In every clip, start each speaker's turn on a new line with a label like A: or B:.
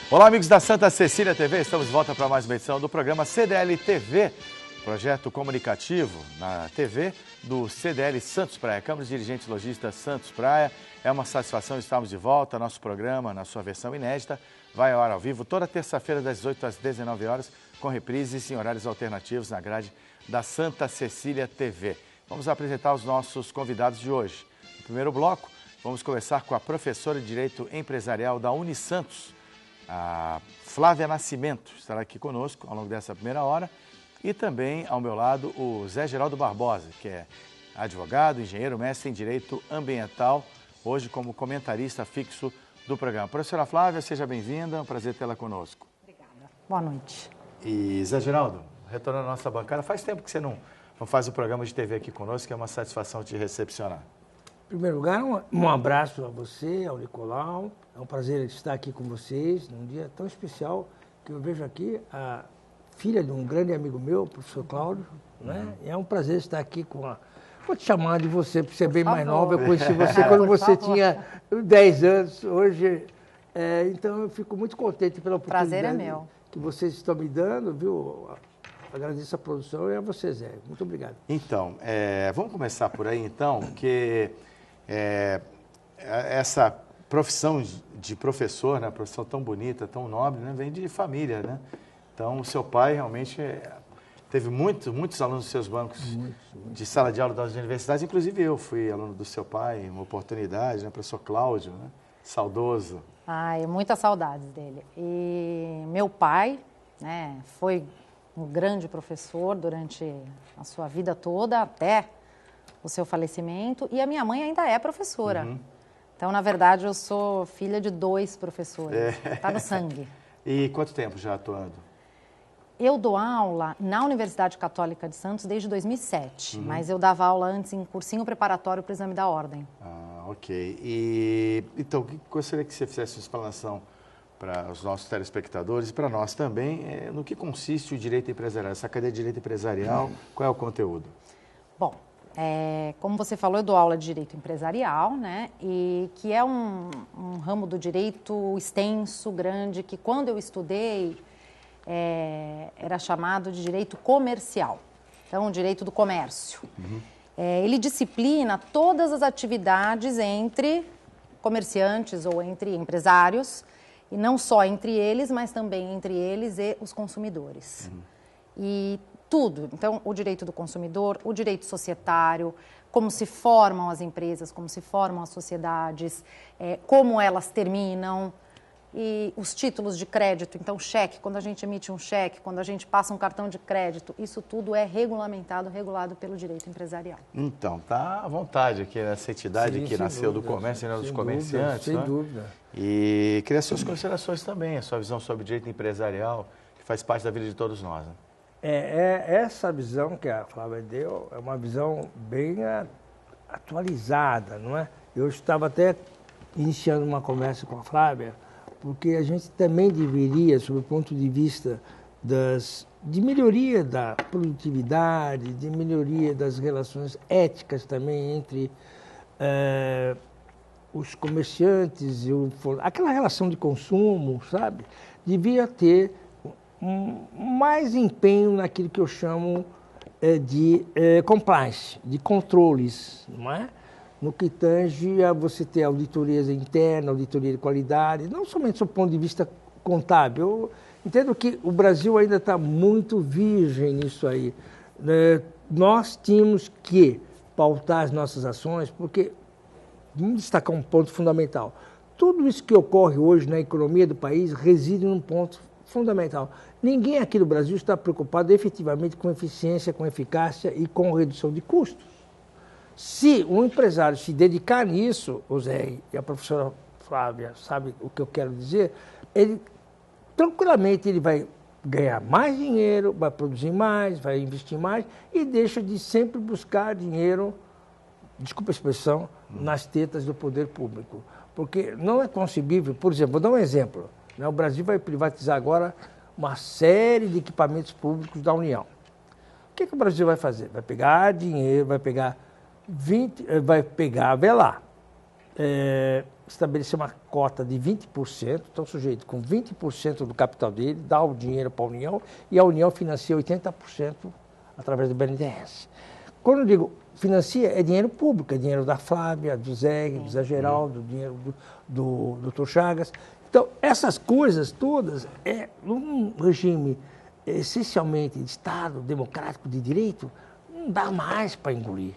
A: Olá, amigos da Santa Cecília TV, estamos de volta para mais uma edição do programa CDL TV, projeto comunicativo na TV do CDL Santos Praia, Câmara de Dirigentes Lojistas Santos Praia. É uma satisfação estarmos de volta, nosso programa, na sua versão inédita, vai ao ar ao vivo toda terça-feira das 18 às 19 horas, com reprises em horários alternativos na grade da Santa Cecília TV. Vamos apresentar os nossos convidados de hoje. No primeiro bloco, vamos conversar com a professora de Direito Empresarial da Unisantos, a Flávia Nascimento, estará aqui conosco ao longo dessa primeira hora. E também, ao meu lado, o Zé Geraldo Barbosa, que é advogado, engenheiro, mestre em Direito Ambiental, hoje como comentarista fixo do programa. Professora Flávia, seja bem-vinda, é um prazer tê-la conosco.
B: Obrigada. Boa noite.
A: E Zé Geraldo, retornando à nossa bancada, faz tempo que você não faz o programa de TV aqui conosco, que é uma satisfação te recepcionar.
C: Em primeiro lugar, um abraço a você, ao Nicolau. É um prazer estar aqui com vocês num dia tão especial que eu vejo aqui a filha de um grande amigo meu, o professor Cláudio. Né? É um prazer estar aqui com a... Vou te chamar de você, porque você é bem mais nova. Eu conheci você quando você tinha 10 anos. Hoje, então eu fico muito contente pela oportunidade
B: prazer é meu.
C: Que vocês estão me dando, viu? Agradeço a produção e a você, Zé. Muito obrigado.
A: Então, vamos começar por aí, então, porque essa profissão de professor, né, profissão tão bonita, tão nobre, né, vem de família, né? Então, o seu pai realmente teve muitos alunos dos seus bancos de sala de aula das universidades, inclusive eu fui aluno do seu pai, uma oportunidade, né, professor Cláudio, né, saudoso.
B: Ai, muitas saudades dele. E meu pai, né, foi um grande professor durante a sua vida toda, até o seu falecimento, e a minha mãe ainda é professora. Uhum. Então, na verdade, eu sou filha de 2 professores. Está no sangue.
A: E quanto tempo já atuando?
B: Eu dou aula na Universidade Católica de Santos desde 2007, mas eu dava aula antes em cursinho preparatório para o exame da ordem.
A: Ah, ok. E, então, gostaria que você fizesse uma explanação para os nossos telespectadores e para nós também, no que consiste o direito empresarial, essa cadeia de direito empresarial, qual é o conteúdo?
B: Bom, como você falou, eu dou aula de direito empresarial, né, e que é um ramo do direito extenso, grande, que quando eu estudei era chamado de direito comercial, então o direito do comércio. Ele disciplina todas as atividades entre comerciantes ou entre empresários, e não só entre eles, mas também entre eles e os consumidores. E tudo. Então, o direito do consumidor, o direito societário, como se formam as empresas, como se formam as sociedades, como elas terminam, e os títulos de crédito. Então, cheque, quando a gente emite um cheque, quando a gente passa um cartão de crédito, isso tudo é regulado pelo direito empresarial.
A: Então, tá à vontade aqui nessa entidade que nasceu do comércio, dos comerciantes.
C: Sem dúvida.
A: E queria suas considerações também, a sua visão sobre o direito empresarial, que faz parte da vida de todos nós. Né?
C: Essa visão que a Flávia deu é uma visão bem atualizada, não é? Eu estava até iniciando uma conversa com a Flávia, porque a gente também deveria, sob o ponto de vista de melhoria da produtividade, de melhoria das relações éticas também entre os comerciantes e aquela relação de consumo, sabe? Devia ter mais empenho naquilo que eu chamo de compliance, de controles, não é? No que tange a você ter auditorias internas, auditoria de qualidade, não somente do ponto de vista contábil. Eu entendo que o Brasil ainda está muito virgem nisso aí. Nós tínhamos que pautar as nossas ações, porque, vamos destacar um ponto fundamental, tudo isso que ocorre hoje na economia do país reside num ponto fundamental. Ninguém aqui no Brasil está preocupado efetivamente com eficiência, com eficácia e com redução de custos. Se um empresário se dedicar nisso, o Zé e a professora Flávia sabe o que eu quero dizer, ele tranquilamente ele vai ganhar mais dinheiro, vai produzir mais, vai investir mais e deixa de sempre buscar dinheiro, desculpa a expressão, nas tetas do poder público. Porque não é concebível, por exemplo, vou dar um exemplo, né? O Brasil vai privatizar agora uma série de equipamentos públicos da União. O que o Brasil vai fazer? Vai pegar dinheiro, vai pegar a Velar, estabelecer uma cota de 20%, então o sujeito com 20% do capital dele dá o dinheiro para a União e a União financia 80% através do BNDES. Quando eu digo financia, é dinheiro público, é dinheiro da Flávia, do Zé, do Zé Geraldo, dinheiro do Dr. Chagas. Então, essas coisas todas, num regime essencialmente de Estado democrático de direito, não dá mais para engolir.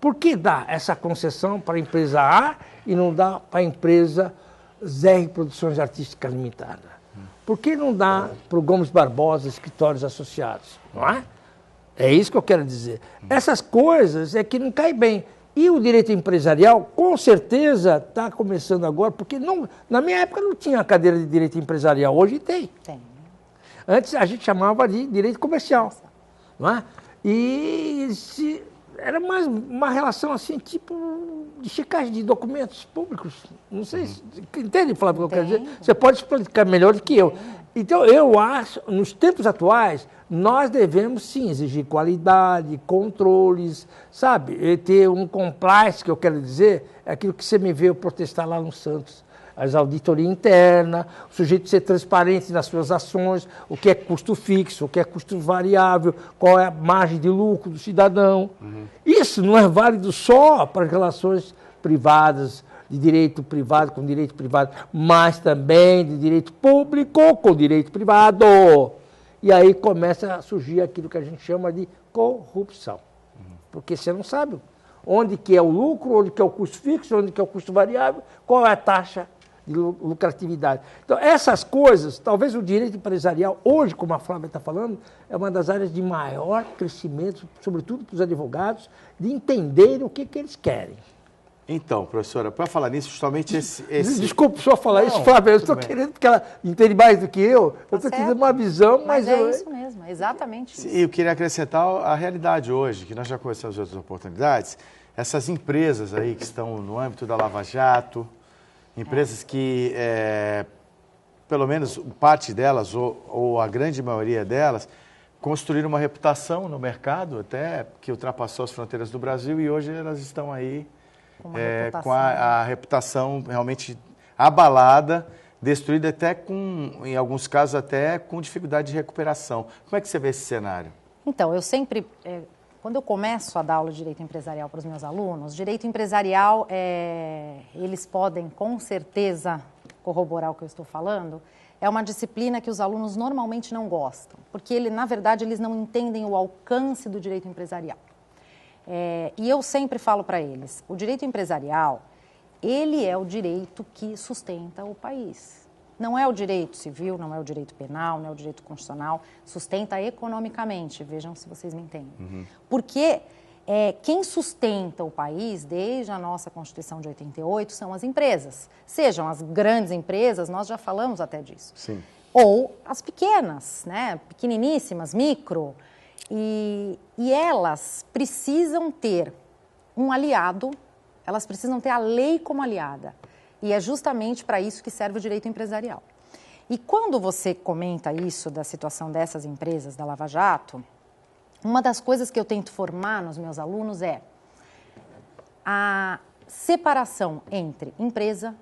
C: Por que dá essa concessão para a empresa A e não dá para a empresa ZR Produções Artísticas Limitada? Por que não dá para o Gomes Barbosa Escritórios Associados? Não é? É isso que eu quero dizer. Essas coisas é que não caem bem. E o direito empresarial, com certeza, está começando agora, porque na minha época não tinha cadeira de direito empresarial, hoje tem. Tem. Antes a gente chamava de direito comercial. Não é? E era mais uma relação assim, tipo de checagem de documentos públicos. Não sei se entende, Flávio, o que eu quero dizer? Você pode explicar melhor do que eu. Então, eu acho, nos tempos atuais, nós devemos sim exigir qualidade, controles, sabe? Ter um compliance, que eu quero dizer, é aquilo que você me veio protestar lá no Santos. As auditoria interna, o sujeito ser transparente nas suas ações, o que é custo fixo, o que é custo variável, qual é a margem de lucro do cidadão. Isso não é válido só para as relações privadas, de direito privado com direito privado, mas também de direito público com direito privado. E aí começa a surgir aquilo que a gente chama de corrupção. Porque você não sabe onde que é o lucro, onde que é o custo fixo, onde que é o custo variável, qual é a taxa de lucratividade. Então, essas coisas, talvez o direito empresarial, hoje, como a Flávia está falando, é uma das áreas de maior crescimento, sobretudo para os advogados, de entenderem o que eles querem.
A: Então, professora, para falar nisso, justamente esse...
C: Desculpe só falar isso, Flávia, eu estou querendo, porque ela entende mais do que eu estou querendo uma visão, mas
B: é isso mesmo, exatamente isso.
A: E eu queria acrescentar a realidade hoje, que nós já conhecemos outras oportunidades, essas empresas aí que estão no âmbito da Lava Jato, empresas que, pelo menos parte delas, ou a grande maioria delas, construíram uma reputação no mercado, até que ultrapassou as fronteiras do Brasil, e hoje elas estão aí com a reputação realmente abalada, destruída até em alguns casos, até com dificuldade de recuperação. Como é que você vê esse cenário?
B: Então, eu sempre, quando eu começo a dar aula de direito empresarial para os meus alunos, direito empresarial, eles podem com certeza corroborar o que eu estou falando, é uma disciplina que os alunos normalmente não gostam, porque na verdade eles não entendem o alcance do direito empresarial. E eu sempre falo para eles, o direito empresarial, ele é o direito que sustenta o país. Não é o direito civil, não é o direito penal, não é o direito constitucional, sustenta economicamente, vejam se vocês me entendem. Porque quem sustenta o país, desde a nossa Constituição de 88, são as empresas. Sejam as grandes empresas, nós já falamos até disso.
A: Sim.
B: Ou as pequenas, né? Pequeniníssimas, micro. E elas precisam ter um aliado, elas precisam ter a lei como aliada. E é justamente para isso que serve o direito empresarial. E quando você comenta isso da situação dessas empresas da Lava Jato, uma das coisas que eu tento formar nos meus alunos é a separação entre empresa,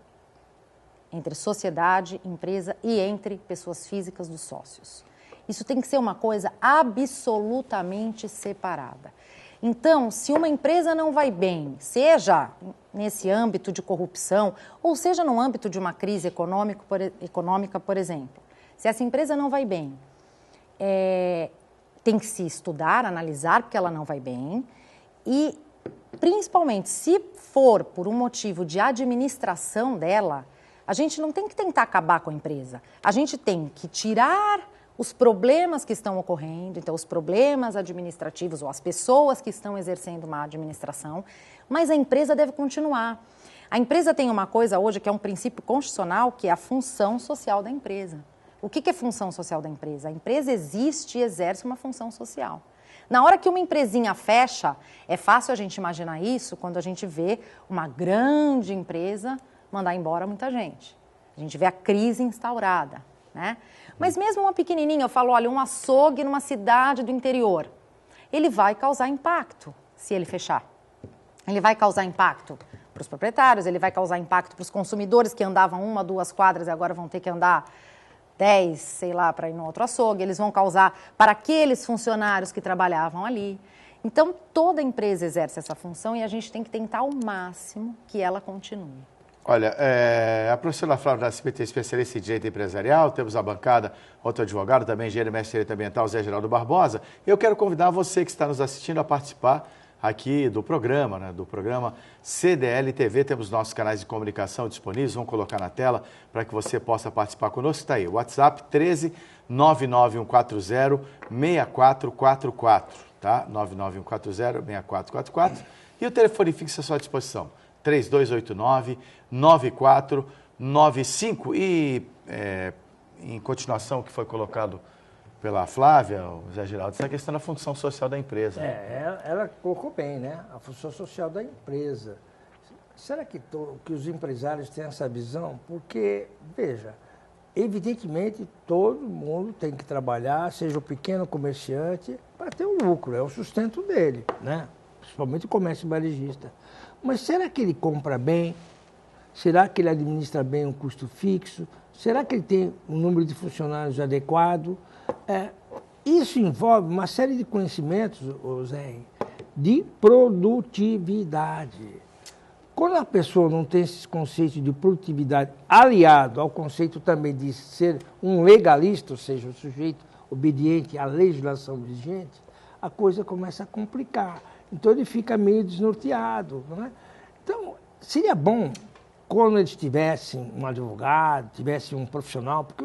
B: entre sociedade, empresa e entre pessoas físicas dos sócios. Isso tem que ser uma coisa absolutamente separada. Então, se uma empresa não vai bem, seja nesse âmbito de corrupção, ou seja no âmbito de uma crise econômica, por exemplo, se essa empresa não vai bem, tem que se estudar, analisar porque ela não vai bem e, principalmente, se for por um motivo de administração dela, a gente não tem que tentar acabar com a empresa, a gente tem que tirar os problemas que estão ocorrendo, então os problemas administrativos ou as pessoas que estão exercendo uma administração, mas a empresa deve continuar. A empresa tem uma coisa hoje que é um princípio constitucional, que é a função social da empresa. O que é função social da empresa? A empresa existe e exerce uma função social. Na hora que uma empresinha fecha, é fácil a gente imaginar isso quando a gente vê uma grande empresa mandar embora muita gente. A gente vê a crise instaurada, né? Mas mesmo uma pequenininha, eu falo, olha, um açougue numa cidade do interior, ele vai causar impacto se ele fechar. Ele vai causar impacto para os proprietários, ele vai causar impacto para os consumidores que andavam 1, 2 quadras e agora vão ter que andar 10, sei lá, para ir no outro açougue. Eles vão causar para aqueles funcionários que trabalhavam ali. Então, toda empresa exerce essa função e a gente tem que tentar ao máximo que ela continue.
A: Olha, a professora Flávia da SBT, especialista em direito empresarial, temos a bancada, outro advogado, também engenheiro mestre em direito ambiental, Zé Geraldo Barbosa. Eu quero convidar você que está nos assistindo a participar aqui do programa, né, do programa CDL TV. Temos nossos canais de comunicação disponíveis, vamos colocar na tela para que você possa participar conosco. Está aí, o WhatsApp 13 99140 6444, tá? 99140 6444. E o telefone fixo à sua disposição, 3289-9495. E, em continuação, o que foi colocado pela Flávia, o Zé Geraldo, essa questão da função social da empresa.
C: Ela colocou bem, né? A função social da empresa. Será que os empresários têm essa visão? Porque, veja, evidentemente, todo mundo tem que trabalhar, seja o pequeno comerciante, para ter um lucro, é o sustento dele, né? Principalmente o comércio varejista. Mas será que ele compra bem? Será que ele administra bem um custo fixo? Será que ele tem um número de funcionários adequado? Isso envolve uma série de conhecimentos, Zé, de produtividade. Quando a pessoa não tem esse conceito de produtividade aliado ao conceito também de ser um legalista, ou seja, um sujeito obediente à legislação vigente, a coisa começa a complicar. Então ele fica meio desnorteado, não é? Então, seria bom quando eles tivessem um advogado, tivessem um profissional, porque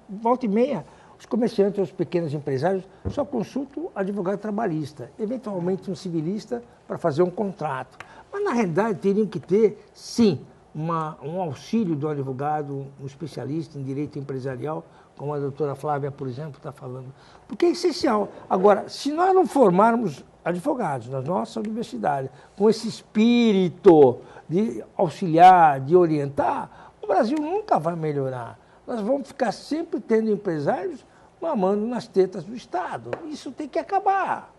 C: volta e meia, os comerciantes, os pequenos empresários, só consultam o advogado trabalhista, eventualmente um civilista para fazer um contrato. Mas, na realidade, teriam que ter, sim, um auxílio do advogado, um especialista em direito empresarial, como a doutora Flávia, por exemplo, está falando. Porque é essencial. Agora, se nós não formarmos advogados na nossa universidade com esse espírito de auxiliar, de orientar, o Brasil nunca vai melhorar. Nós vamos ficar sempre tendo empresários mamando nas tetas do Estado. Isso tem que acabar,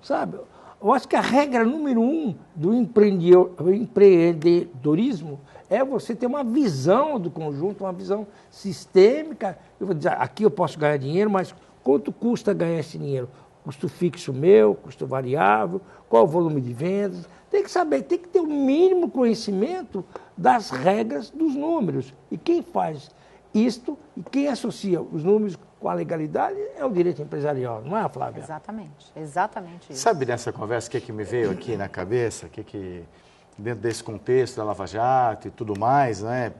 C: sabe? Eu acho que a regra número 1 do empreendedorismo é você ter uma visão do conjunto, uma visão sistêmica. Eu vou dizer, aqui eu posso ganhar dinheiro, mas quanto custa ganhar esse dinheiro? Custo fixo meu, custo variável, qual o volume de vendas? Tem que saber, tem que ter o mínimo conhecimento das regras dos números. E quem faz isto e quem associa os números com a legalidade é o direito empresarial, não é, Flávia?
B: Exatamente isso.
A: Sabe nessa conversa o que me veio aqui na cabeça? Dentro desse contexto da Lava Jato e tudo mais, né,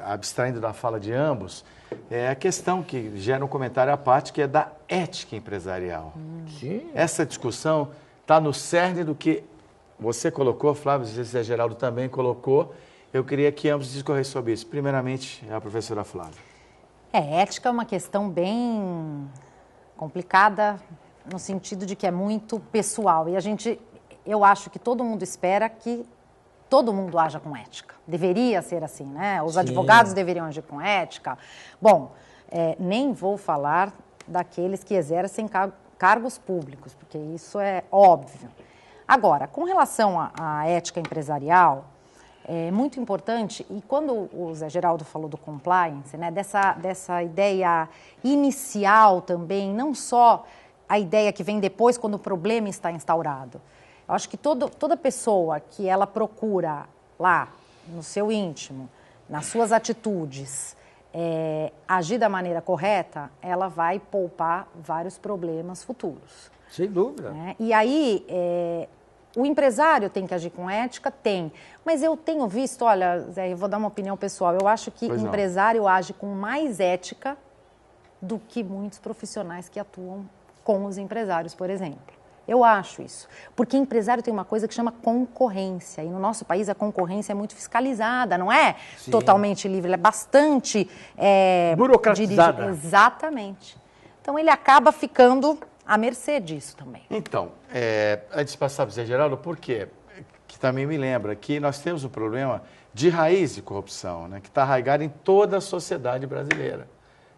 A: abstraindo da fala de ambos, é a questão que gera um comentário à parte, que é da ética empresarial.
C: Sim.
A: Essa discussão está no cerne do que você colocou, Flávio, e Zé Geraldo também colocou. Eu queria que ambos discorressem sobre isso. Primeiramente, a professora Flávia.
B: Ética é uma questão bem complicada, no sentido de que é muito pessoal. E eu acho que todo mundo espera que todo mundo haja com ética. Deveria ser assim, né? Os advogados deveriam agir com ética. Bom, nem vou falar daqueles que exercem cargos públicos, porque isso é óbvio. Agora, com relação à ética empresarial, é muito importante, e quando o Zé Geraldo falou do compliance, né, dessa ideia inicial também, não só a ideia que vem depois quando o problema está instaurado. Eu acho que toda pessoa que ela procura lá, no seu íntimo, nas suas atitudes, agir da maneira correta, ela vai poupar vários problemas futuros.
C: Sem dúvida.
B: Né? E aí, o empresário tem que agir com ética? Tem. Mas eu tenho visto, olha, Zé, eu vou dar uma opinião pessoal, eu acho que o empresário age com mais ética do que muitos profissionais que atuam com os empresários, por exemplo. Eu acho isso. Porque empresário tem uma coisa que chama concorrência. E no nosso país a concorrência é muito fiscalizada, não é? Sim. Totalmente livre, ela é bastante...
C: burocratizada.
B: Exatamente. Então ele acaba ficando à mercê disso também.
A: Então, antes de passar para o Zé Geraldo, por quê? Que também me lembra que nós temos um problema de raiz de corrupção, né, que está arraigado em toda a sociedade brasileira.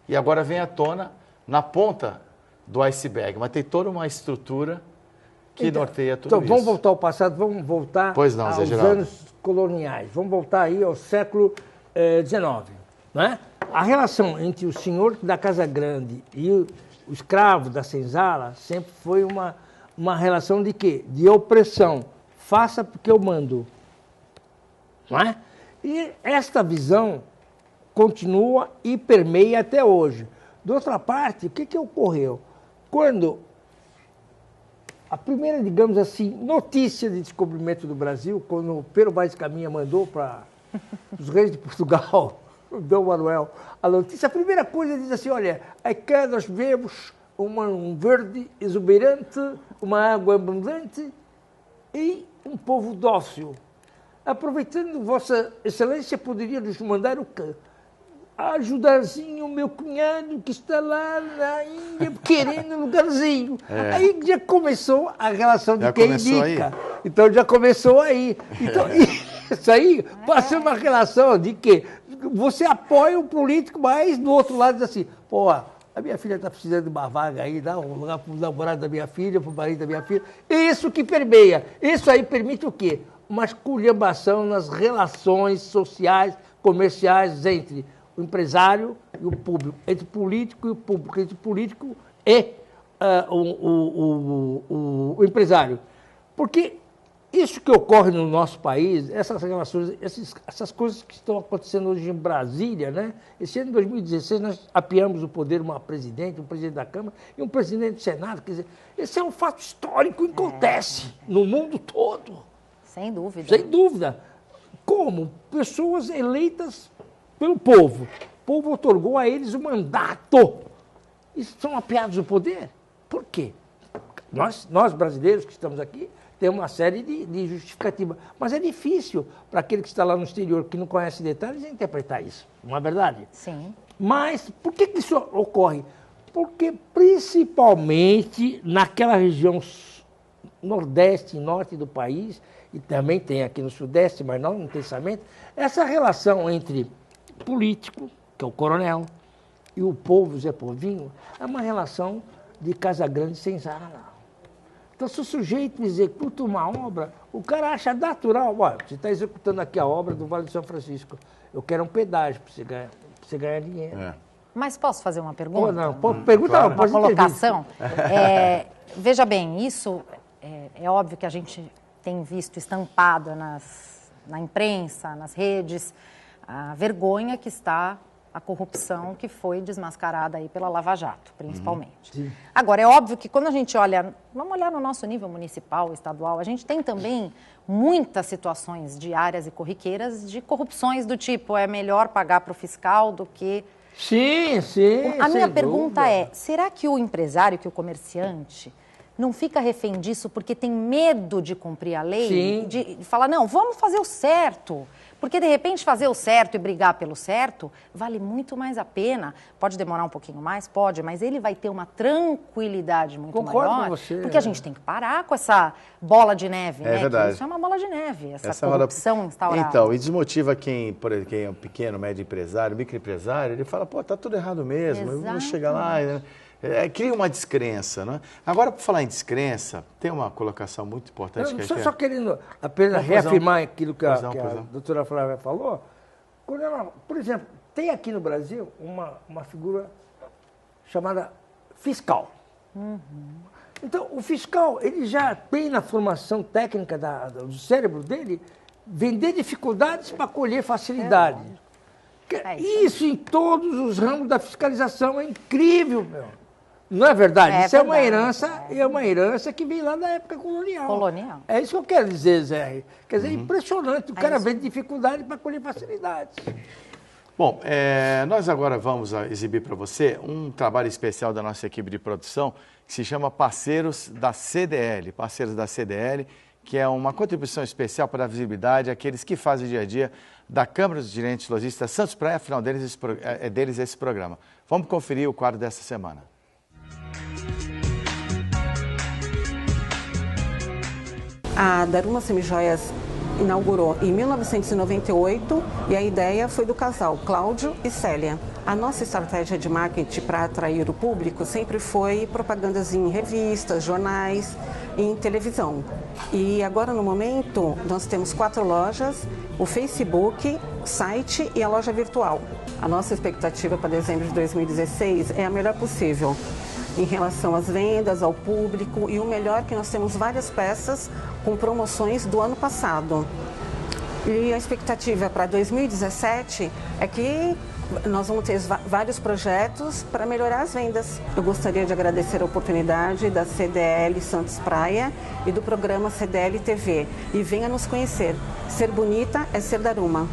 A: E agora vem à tona na ponta do iceberg, mas tem toda uma estrutura que norteia tudo
C: então,
A: isso.
C: Vamos voltar ao passado, vamos voltar
A: aos
C: anos coloniais. Vamos voltar aí ao século XIX. Né? A relação entre o senhor da Casa Grande e o escravo da senzala sempre foi uma relação de quê? De opressão. Faça porque eu mando. Não é? E esta visão continua e permeia até hoje. De outra parte, o que ocorreu? Quando a primeira, digamos assim, notícia de descobrimento do Brasil, quando o Pero Vaz Caminha mandou para os reis de Portugal, o Dom Manuel, a notícia, a primeira coisa diz assim, olha, aqui nós vemos um verde exuberante, uma água abundante e um povo dócil. Aproveitando, Vossa Excelência poderia nos mandar o quê? Ajudarzinho o meu cunhado que está lá na Índia querendo um lugarzinho. Aí já começou a relação de quem indica. Aí? Então já começou aí. Então, isso aí passa uma relação de que você apoia o político, mas do outro lado diz assim, pô, a minha filha está precisando de uma vaga aí, dá um lugar para o namorado da minha filha, para o marido da minha filha. Isso que permeia. Isso aí permite o quê? Uma esculhambação nas relações sociais, comerciais entre o empresário e o público, entre o político e o público, entre o político e o empresário. Porque isso que ocorre no nosso país, essas relações, essas coisas que estão acontecendo hoje em Brasília, né? Esse ano de 2016 nós apiamos o poder um presidente da Câmara e um presidente do Senado. Quer dizer, esse é um fato histórico que acontece no mundo todo.
B: Sem dúvida.
C: Sem dúvida. Como? Pessoas eleitas pelo povo. O povo otorgou a eles o mandato. E são apiados do poder. Por quê? Nós brasileiros que estamos aqui, temos uma série de justificativas. Mas é difícil para aquele que está lá no exterior, que não conhece detalhes, interpretar isso. Não é verdade?
B: Sim.
C: Mas por que isso ocorre? Porque principalmente naquela região nordeste e norte do país, e também tem aqui no sudeste, mas não intensamente, essa relação entre político, que é o coronel, e o povo, Zé Povinho, é uma relação de Casa Grande senzala. Então, se o sujeito executa uma obra, o cara acha natural, olha, você está executando aqui a obra do Vale do São Francisco, eu quero um pedágio para você ganhar dinheiro.
B: Mas posso fazer uma pergunta?
C: Ou não, pergunta claro. Não, pode
B: uma colocação. Veja bem, isso é óbvio que a gente tem visto estampado na imprensa, nas redes, a vergonha que está a corrupção que foi desmascarada aí pela Lava Jato, principalmente. Agora, é óbvio que quando a gente olha, vamos olhar no nosso nível municipal, estadual, a gente tem também muitas situações diárias e corriqueiras de corrupções do tipo, é melhor pagar para o fiscal do que...
C: Sim.
B: A minha pergunta é, será que o empresário, que o comerciante, não fica refém disso porque tem medo de cumprir a lei?
C: Sim.
B: De falar, não, vamos fazer o certo. Porque, de repente, fazer o certo e brigar pelo certo vale muito mais a pena. Pode demorar um pouquinho mais? Pode, mas ele vai ter uma tranquilidade muito maior. Com você. Porque a gente tem que parar com essa bola de neve, né?
A: Verdade.
B: Isso é uma bola de neve, essa corrupção instaurada.
A: Então, e desmotiva quem é um pequeno, médio empresário, microempresário, ele fala, pô, tá tudo errado mesmo, eu vou chegar lá... cria uma descrença, né? Agora, por falar em descrença, tem uma colocação muito importante.
C: Só querendo apenas reafirmar aquilo que a doutora Flávia falou. Quando ela, por exemplo, tem aqui no Brasil uma figura chamada fiscal. Então, o fiscal, ele já tem na formação técnica do cérebro dele vender dificuldades para colher facilidades. Isso em todos os ramos da fiscalização é incrível, meu. Não é verdade? Isso verdade. É uma herança que vem lá da época colonial. É isso que eu quero dizer, Zé. Quer dizer, é impressionante. O cara vem de dificuldade para colher facilidades.
A: Bom, nós agora vamos exibir para você um trabalho especial da nossa equipe de produção que se chama Parceiros da CDL. Parceiros da CDL, que é uma contribuição especial para a visibilidade àqueles que fazem o dia a dia da Câmara dos Dirigentes Lojistas Santos Praia, afinal deles esse programa. Vamos conferir o quadro dessa semana.
D: A Daruma Semijoias inaugurou em 1998 e a ideia foi do casal Cláudio e Célia. A nossa estratégia de marketing para atrair o público sempre foi propagandas em revistas, jornais, em televisão. E agora, no momento, nós temos 4 lojas, o Facebook, site e a loja virtual. A nossa expectativa para dezembro de 2016 é a melhor possível em relação às vendas, ao público, e o melhor que nós temos várias peças com promoções do ano passado. E a expectativa para 2017 é que nós vamos ter vários projetos para melhorar as vendas. Eu gostaria de agradecer a oportunidade da CDL Santos Praia e do programa CDL TV. E venha nos conhecer. Ser bonita é ser Daruma.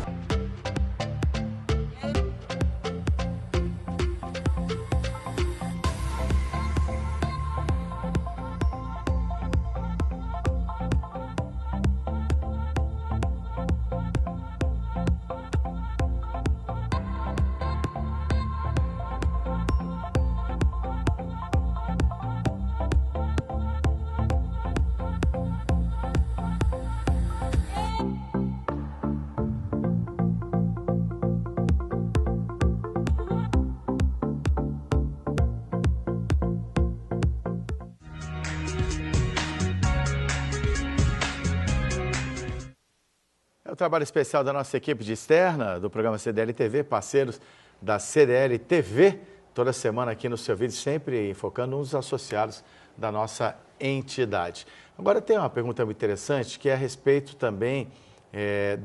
A: É o trabalho especial da nossa equipe de externa, do programa CDL TV, parceiros da CDL TV, toda semana aqui no seu vídeo, sempre focando nos associados da nossa entidade. Agora tem uma pergunta muito interessante, que é a respeito também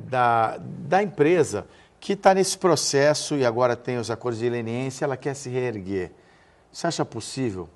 A: da empresa que está nesse processo e agora tem os acordos de leniência, ela quer se reerguer. Você acha possível?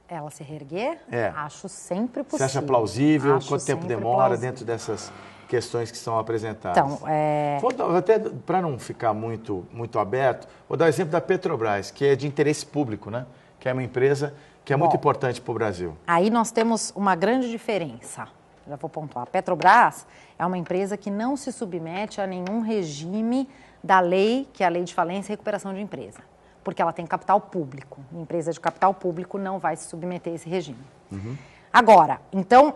B: Ela se reerguer?
A: É.
B: Acho sempre possível.
A: Você acha plausível?
B: Acho
A: Quanto tempo
B: sempre
A: demora
B: plausível.
A: dentro dessas questões que são apresentadas?
B: Então,
A: Até para não ficar muito aberto, vou dar o exemplo da Petrobras, que é de interesse público, né? Que é uma empresa que é muito importante para o Brasil.
B: Aí nós temos uma grande diferença. Já vou pontuar. A Petrobras é uma empresa que não se submete a nenhum regime da lei, que é a Lei de Falência e Recuperação de Empresa, porque ela tem capital público. Uma empresa de capital público não vai se submeter a esse regime. Uhum. Agora, então,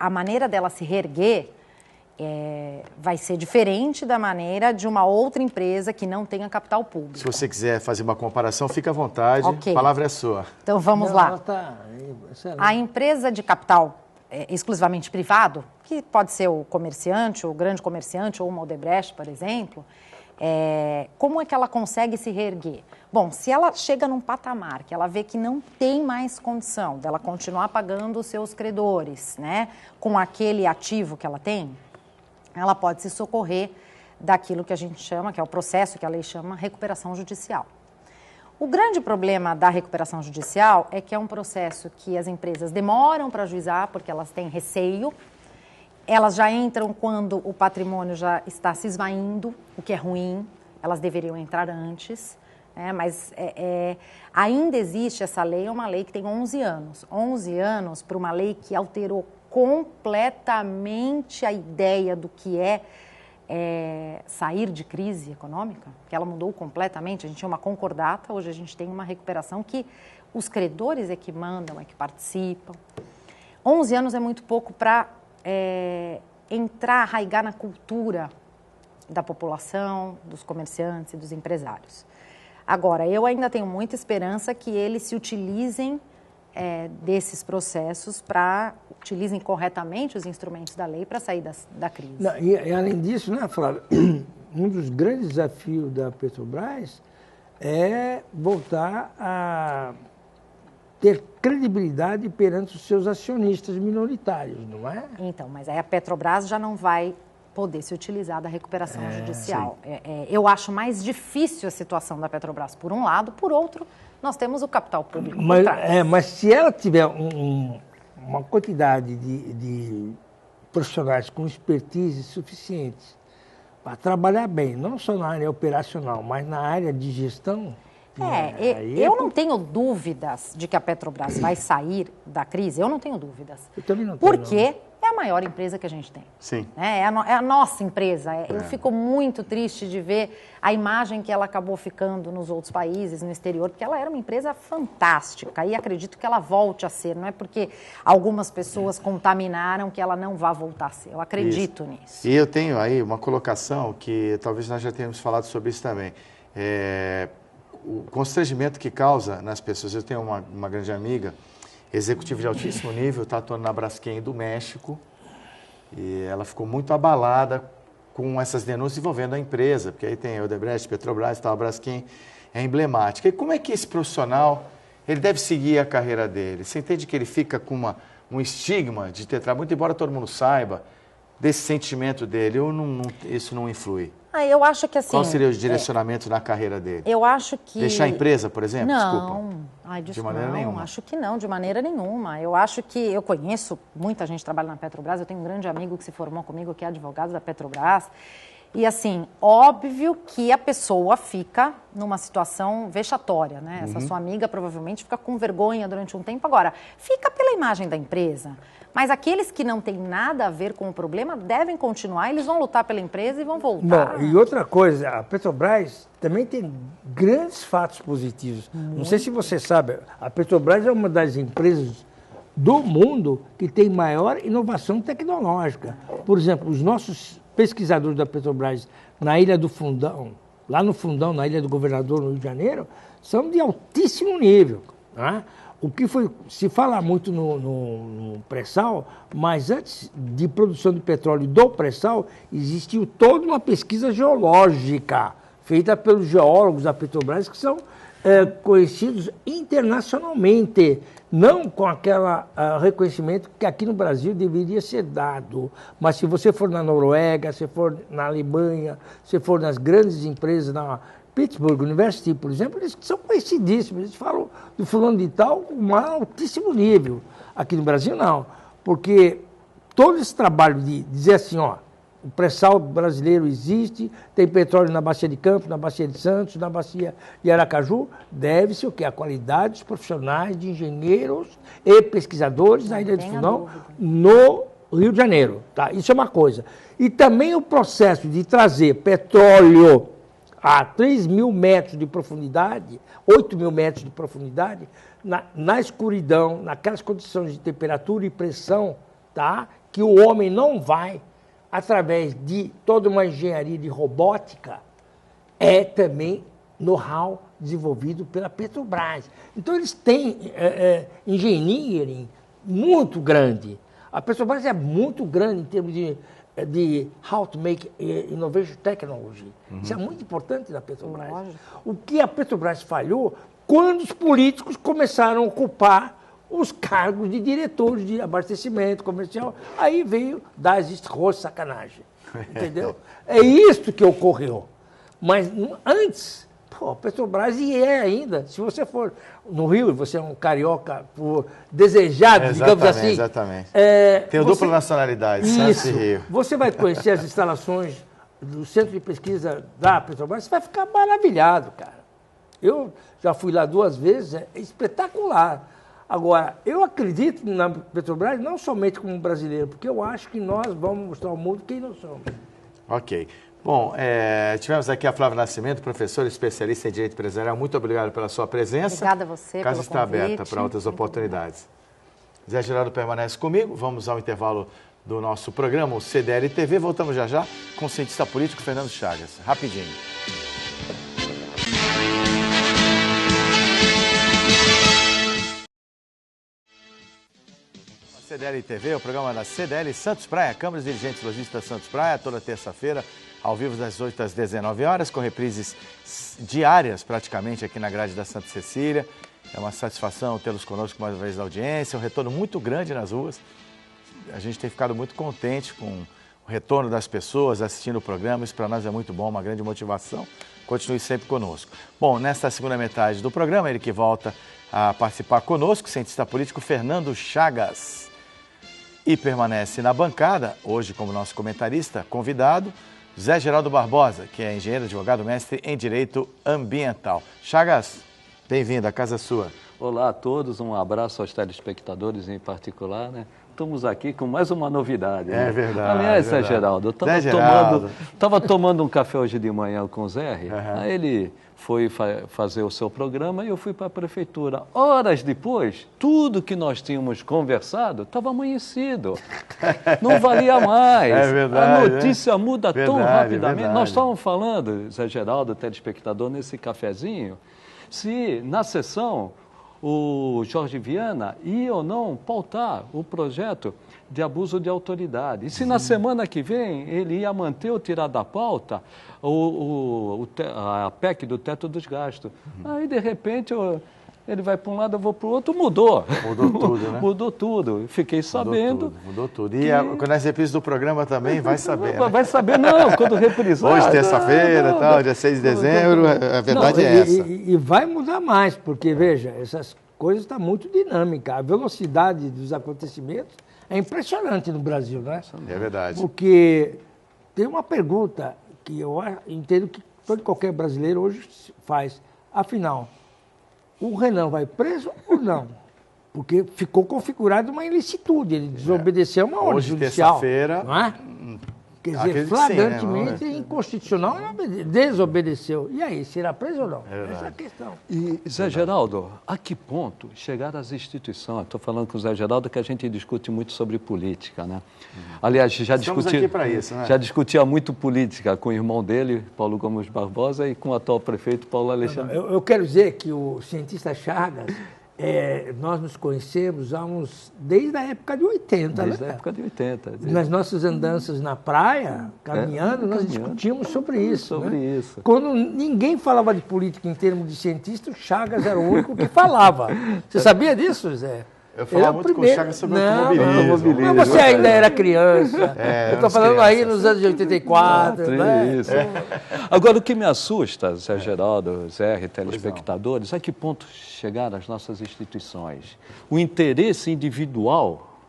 B: a maneira dela se reerguer vai ser diferente da maneira de uma outra empresa que não tenha capital público.
A: Se você quiser fazer uma comparação, fica à vontade.
B: Okay.
A: A palavra é sua.
B: Então, vamos lá. A empresa de capital exclusivamente privado, que pode ser o comerciante, o grande comerciante, ou uma Odebrecht, por exemplo, como é que ela consegue se reerguer? Bom, se ela chega num patamar que ela vê que não tem mais condição dela continuar pagando os seus credores, né, com aquele ativo que ela tem, ela pode se socorrer daquilo que a gente chama, que é o processo que a lei chama recuperação judicial. O grande problema da recuperação judicial é que é um processo que as empresas demoram para ajuizar porque elas têm receio. Elas já entram quando o patrimônio já está se esvaindo, o que é ruim. Elas deveriam entrar antes, mas ainda existe essa lei, é uma lei que tem 11 anos. 11 anos para uma lei que alterou completamente a ideia do que sair de crise econômica, que ela mudou completamente. A gente tinha uma concordata, hoje a gente tem uma recuperação que os credores é que mandam, é que participam. 11 anos é muito pouco para arraigar na cultura da população, dos comerciantes e dos empresários. Agora, eu ainda tenho muita esperança que eles se utilizem desses processos utilizem corretamente os instrumentos da lei para sair da crise.
C: Não, e além disso, né, Flávia, um dos grandes desafios da Petrobras é voltar a ter credibilidade perante os seus acionistas minoritários, não é?
B: Então, mas aí a Petrobras já não vai poder se utilizar da recuperação judicial. Eu acho mais difícil a situação da Petrobras, por um lado, por outro, nós temos o capital público por trás.
C: Mas se ela tiver uma quantidade de profissionais com expertise suficientes para trabalhar bem, não só na área operacional, mas na área de gestão...
B: eu não tenho dúvidas de que a Petrobras vai sair da crise, eu não tenho dúvidas.
C: Eu também não tenho.
B: Porque é a maior empresa que a gente tem.
A: Sim.
B: É a nossa empresa. Eu fico muito triste de ver a imagem que ela acabou ficando nos outros países, no exterior, porque ela era uma empresa fantástica e acredito que ela volte a ser. Não é porque algumas pessoas contaminaram que ela não vá voltar a ser. Eu acredito nisso.
A: E eu tenho aí uma colocação que talvez nós já tenhamos falado sobre isso também. O constrangimento que causa nas pessoas. Eu tenho uma grande amiga executivo de altíssimo nível, está atuando na Braskem do México, e ela ficou muito abalada com essas denúncias envolvendo a empresa, porque aí tem Odebrecht, Petrobras, a Braskem é emblemática. E como é que esse profissional ele deve seguir a carreira dele? Você entende que ele fica com um estigma de ter trabalho, muito embora todo mundo saiba desse sentimento dele, ou isso não influi?
B: Eu acho que assim...
A: Qual seria o direcionamento na carreira dele?
B: Eu acho que...
A: Deixar a empresa, por exemplo?
B: Não.
A: Desculpa. De maneira nenhuma.
B: Acho que não, de maneira nenhuma. Eu acho que... Eu conheço muita gente que trabalha na Petrobras, eu tenho um grande amigo que se formou comigo, que é advogado da Petrobras. E assim, óbvio que a pessoa fica numa situação vexatória, né? Essa sua amiga provavelmente fica com vergonha durante um tempo. Agora, fica pela imagem da empresa. Mas aqueles que não têm nada a ver com o problema devem continuar, eles vão lutar pela empresa e vão voltar.
C: Bom, e outra coisa, a Petrobras também tem grandes fatos positivos. Não sei se você sabe, a Petrobras é uma das empresas do mundo que tem maior inovação tecnológica. Por exemplo, os nossos pesquisadores da Petrobras na Ilha do Fundão, lá no Fundão, na Ilha do Governador, no Rio de Janeiro, são de altíssimo nível, né? O que se fala muito no pré-sal, mas antes de produção de petróleo do pré-sal, existiu toda uma pesquisa geológica feita pelos geólogos da Petrobras, que são conhecidos internacionalmente, não com aquele reconhecimento que aqui no Brasil deveria ser dado. Mas se você for na Noruega, se for na Alemanha, se for nas grandes empresas, na Pittsburgh University, por exemplo, eles são conhecidíssimos, eles falam do fulano de tal com um altíssimo nível. Aqui no Brasil não, porque todo esse trabalho de dizer assim, ó, o pré-sal brasileiro existe, tem petróleo na Bacia de Campos, na Bacia de Santos, na Bacia de Aracaju, deve-se o quê? A qualidade dos profissionais, de engenheiros e pesquisadores da Ilha do Fundão no Rio de Janeiro. Tá? Isso é uma coisa. E também o processo de trazer petróleo a 3.000 metros de profundidade, 8.000 metros de profundidade, na escuridão, naquelas condições de temperatura e pressão, tá? Que o homem não vai, através de toda uma engenharia de robótica, é também know-how desenvolvido pela Petrobras. Então, eles têm engenharia muito grande. A Petrobras é muito grande em termos de how to make innovation technology. Isso é muito importante da Petrobras. Lógico. O que a Petrobras falhou quando os políticos começaram a ocupar os cargos de diretores de abastecimento comercial, aí veio dar as sacanagem, entendeu? É isso que ocorreu. Mas antes, a Petrobras, e é ainda, se você for no Rio, você é um carioca desejado, digamos assim.
A: Exatamente. Tem dupla nacionalidade,
C: Santos
A: e Rio.
C: Você vai conhecer as instalações do Centro de Pesquisa da Petrobras, você vai ficar maravilhado, cara. Eu já fui lá 2 vezes, é espetacular. Agora, eu acredito na Petrobras não somente como brasileiro, porque eu acho que nós vamos mostrar ao mundo quem nós somos.
A: Ok. Bom, tivemos aqui a Flávia Nascimento, professora especialista em Direito Empresarial. Muito obrigado pela sua presença.
B: Obrigada a você pelo convite.
A: A casa está aberta para outras oportunidades. Zé Geraldo permanece comigo. Vamos ao intervalo do nosso programa, o CDL TV. Voltamos já com o cientista político Fernando Chagas. Rapidinho. CDL TV, o programa da CDL Santos Praia, Câmara dos Dirigentes Lojistas Santos Praia, toda terça-feira, ao vivo das 8 às 19 horas, com reprises diárias praticamente aqui na grade da Santa Cecília. É uma satisfação tê-los conosco mais uma vez na audiência, um retorno muito grande nas ruas. A gente tem ficado muito contente com o retorno das pessoas assistindo o programa, isso para nós é muito bom, uma grande motivação. Continue sempre conosco. Bom, nesta segunda metade do programa, ele que volta a participar conosco, cientista político Fernando Chagas. E permanece na bancada, hoje como nosso comentarista, convidado, Zé Geraldo Barbosa, que é engenheiro, advogado, mestre em Direito Ambiental. Chagas, bem-vindo, a casa é sua.
E: Olá a todos, um abraço aos telespectadores em particular, né? Estamos aqui com mais uma novidade.
A: É,
E: né?
A: verdade.
E: Aliás,
A: Zé
E: Geraldo, eu estava tomando um café hoje de manhã com o Zé, aí ele foi fazer o seu programa e eu fui para a prefeitura. Horas depois, tudo que nós tínhamos conversado estava amanhecido. Não valia mais.
A: É verdade.
E: A notícia muda tão rapidamente.
A: Verdade.
E: Nós estávamos falando, Zé Geraldo, telespectador, nesse cafezinho, se na sessão o Jorge Viana ia ou não pautar o projeto de abuso de autoridade. E se na semana que vem ele ia manter ou tirar da pauta a PEC do teto dos gastos. Aí, de repente, ele vai para um lado, eu vou para o outro, mudou.
A: Mudou tudo, né?
E: Mudou tudo. Fiquei sabendo.
A: Mudou tudo. E quando as reprises do programa também, vai saber. Né?
E: Vai saber, não, quando reprisar.
A: Hoje, terça-feira, tal, dia 6 de dezembro, a verdade é essa.
C: E vai mudar mais, porque, veja, essas coisas estão muito dinâmicas. A velocidade dos acontecimentos é impressionante no Brasil, né?
A: É verdade.
C: Porque tem uma pergunta que eu entendo que todo qualquer brasileiro hoje faz. Afinal, o Renan vai preso ou não? Porque ficou configurada uma ilicitude, ele desobedeceu uma ordem judicial.
A: Hoje, terça-feira...
C: Não é? Quer dizer, flagrantemente inconstitucional, desobedeceu. E aí, será preso ou não? Essa é a questão.
E: E, Zé Geraldo, a que ponto chegaram as instituições? Estou falando com o Zé Geraldo que a gente discute muito sobre política, né? Aliás, já discutia muito política com o irmão dele, Paulo Gomes Barbosa, e com o atual prefeito, Paulo Alexandre.
C: Eu quero dizer que o cientista Chagas, nós nos conhecemos desde a época de 80,
E: Desde
C: né?
E: a época de 80.
C: Nas nossas andanças na praia, caminhando, nós discutíamos sobre isso.
E: Sobre isso.
C: Quando ninguém falava de política em termos de cientista, o Chagas era o único que falava. Você sabia disso, Zé?
A: Eu falava muito com o Chagas sobre automobilismo.
C: Não, você ainda era criança. Eu estou falando aí nos anos de 84. Né?
E: Isso. Agora, o que me assusta, Zé Geraldo, Zé e telespectadores, a que ponto chegaram as nossas instituições? O interesse individual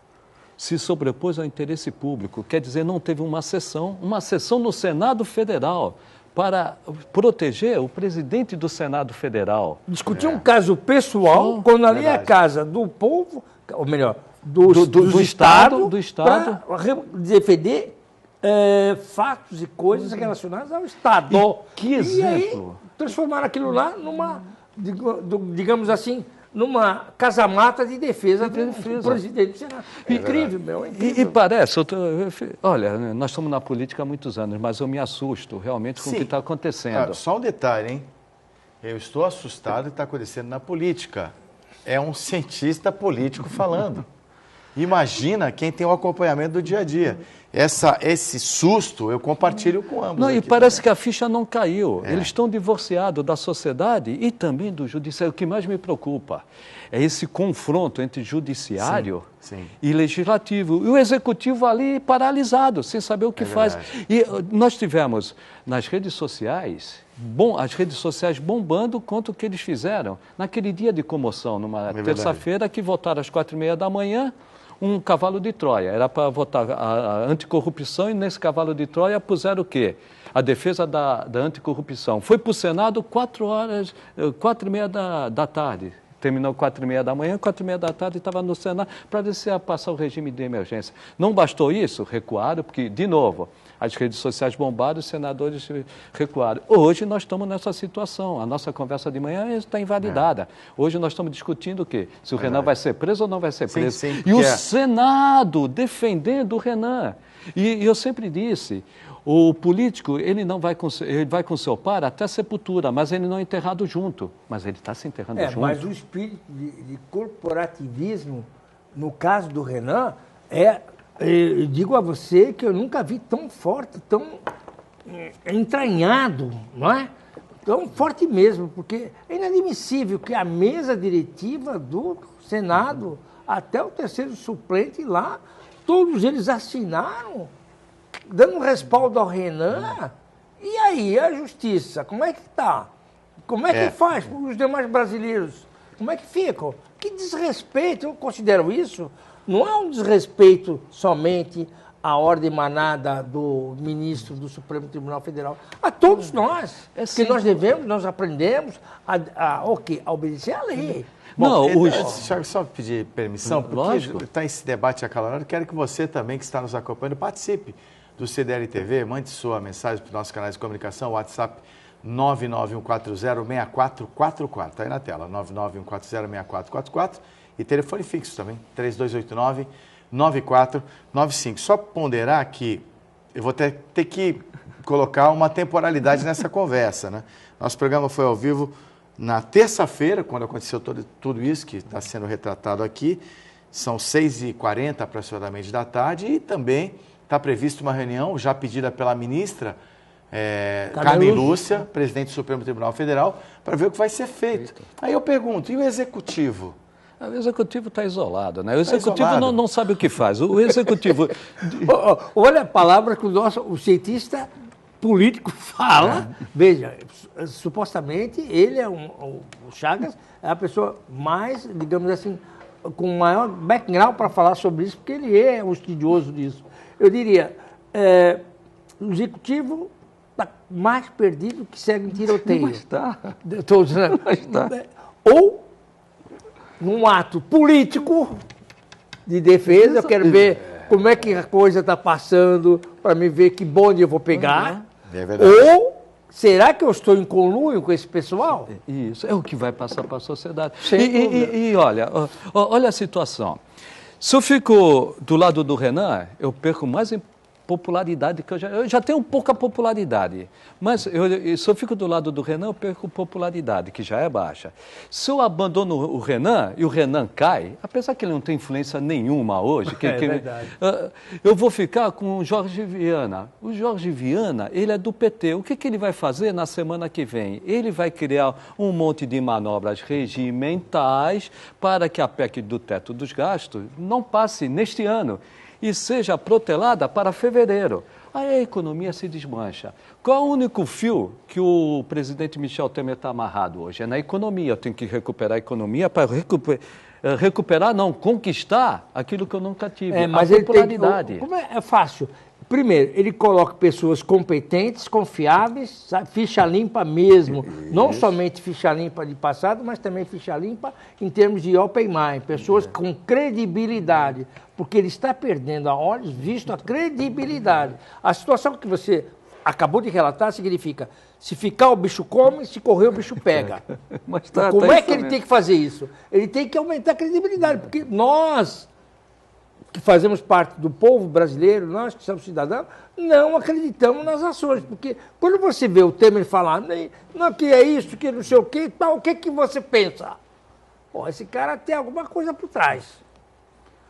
E: se sobrepôs ao interesse público. Quer dizer, não teve uma sessão no Senado Federal para proteger o presidente do Senado Federal.
C: Discutir um caso pessoal, quando ali é a casa do povo, ou melhor, do Estado, para defender fatos e coisas relacionadas ao Estado.
E: E que exemplo!
C: E aí, transformaram aquilo lá numa, digamos assim, numa casamata de defesa do presidente do Senado. Incrível, meu.
E: E parece, olha, nós estamos na política há muitos anos, mas eu me assusto realmente com o que está acontecendo.
A: Só um detalhe, hein? Eu estou assustado e está acontecendo na política. É um cientista político falando. Imagina quem tem o acompanhamento do dia a dia. Esse susto eu compartilho com ambos.
E: Não, e parece que a ficha não caiu. Eles estão divorciados da sociedade e também do judiciário. O que mais me preocupa é esse confronto entre judiciário e legislativo. E o executivo ali paralisado, sem saber o que faz. E nós tivemos nas redes sociais, as redes sociais bombando contra o que eles fizeram. Naquele dia de comoção, numa terça-feira, que votaram às 4h30 da manhã, um cavalo de Troia. Era para votar a anticorrupção e nesse cavalo de Troia puseram o quê? A defesa da anticorrupção. Foi para o Senado 4h30 da tarde. Terminou 4h30 da manhã, 4h30 da tarde estava no Senado para ver se ia passar o regime de emergência. Não bastou isso, recuaram, porque, de novo, as redes sociais bombaram, os senadores recuaram. Hoje nós estamos nessa situação. A nossa conversa de manhã está invalidada. Hoje nós estamos discutindo o quê? Se o Renan vai ser preso ou não vai ser preso. E o Senado defendendo o Renan. E eu sempre disse, o político, ele vai com seu par até a sepultura, mas ele não é enterrado junto. Mas ele está se enterrando junto.
C: Mas o espírito de corporativismo, no caso do Renan, eu digo a você que eu nunca vi tão forte, tão entranhado, não é? Tão forte mesmo, porque é inadmissível que a mesa diretiva do Senado, até o terceiro suplente lá, todos eles assinaram, dando respaldo ao Renan. E aí, a justiça, como é que está? Como é que faz para os demais brasileiros? Como é que ficam? Que desrespeito, eu considero isso. Não é um desrespeito somente à ordem emanada do ministro do Supremo Tribunal Federal. A todos nós, que nós devemos, nós aprendemos a obedecer à lei.
A: Bom, só pedir permissão, porque está esse debate acalorado, quero que você também, que está nos acompanhando, participe do CDL TV, mande sua mensagem para os nossos canais de comunicação, WhatsApp 991406444, está aí na tela, 991406444, e telefone fixo também, 3289-9495. Só ponderar que eu vou ter que colocar uma temporalidade nessa conversa, né? Nosso programa foi ao vivo na terça-feira, quando aconteceu tudo isso que está sendo retratado aqui, são 6h40 aproximadamente da tarde, e também está prevista uma reunião já pedida pela ministra Carmen Lúcia, presidente do Supremo Tribunal Federal, para ver o que vai ser feito. Aí eu pergunto, e o Executivo?
E: O Executivo está isolado, né? O Executivo não sabe o que faz. O Executivo...
C: Olha a palavra que o cientista político fala. Veja, supostamente ele o Chagas é a pessoa mais, digamos assim, com maior background para falar sobre isso, porque ele é um estudioso disso. Eu diria, o Executivo está mais perdido que segue em tiroteio.
E: Mas está.
C: Estou dizendo. Mas está. Ou num ato político de defesa, eu quero ver como é que a coisa está passando, para me ver que bonde eu vou pegar.
A: É verdade.
C: Ou será que eu estou em conluio com esse pessoal?
E: Isso, é o que vai passar para a sociedade.
C: Sem
E: E olha a situação. Se eu fico do lado do Renan, eu perco mais em popularidade, que eu já tenho pouca popularidade, mas se eu fico do lado do Renan, eu perco popularidade, que já é baixa. Se eu abandono o Renan e o Renan cai, apesar que ele não tem influência nenhuma hoje,
C: verdade.
E: Eu vou ficar com o Jorge Viana. O Jorge Viana, ele é do PT. O que ele vai fazer na semana que vem? Ele vai criar um monte de manobras regimentais para que a PEC do teto dos gastos não passe neste ano e seja protelada para fevereiro. Aí a economia se desmancha. Qual é o único fio que o presidente Michel Temer está amarrado hoje? É na economia. Eu tenho que recuperar a economia para conquistar aquilo que eu nunca tive,
C: mas
E: a popularidade.
C: Como é fácil? Primeiro, ele coloca pessoas competentes, confiáveis, sabe? Ficha limpa mesmo. Isso. Não somente ficha limpa de passado, mas também ficha limpa em termos de open mind. Pessoas com credibilidade, porque ele está perdendo a olhos vistos a credibilidade. A situação que você acabou de relatar significa, se ficar o bicho come, se correr o bicho pega.
E: Mas
C: como é que ele tem que fazer isso? Ele tem que aumentar a credibilidade, porque nós, que fazemos parte do povo brasileiro, nós que somos cidadãos, não acreditamos nas ações. Porque quando você vê o Temer falar, não, que é isso, que não sei o quê, tal, o que você pensa? Pô, esse cara tem alguma coisa por trás.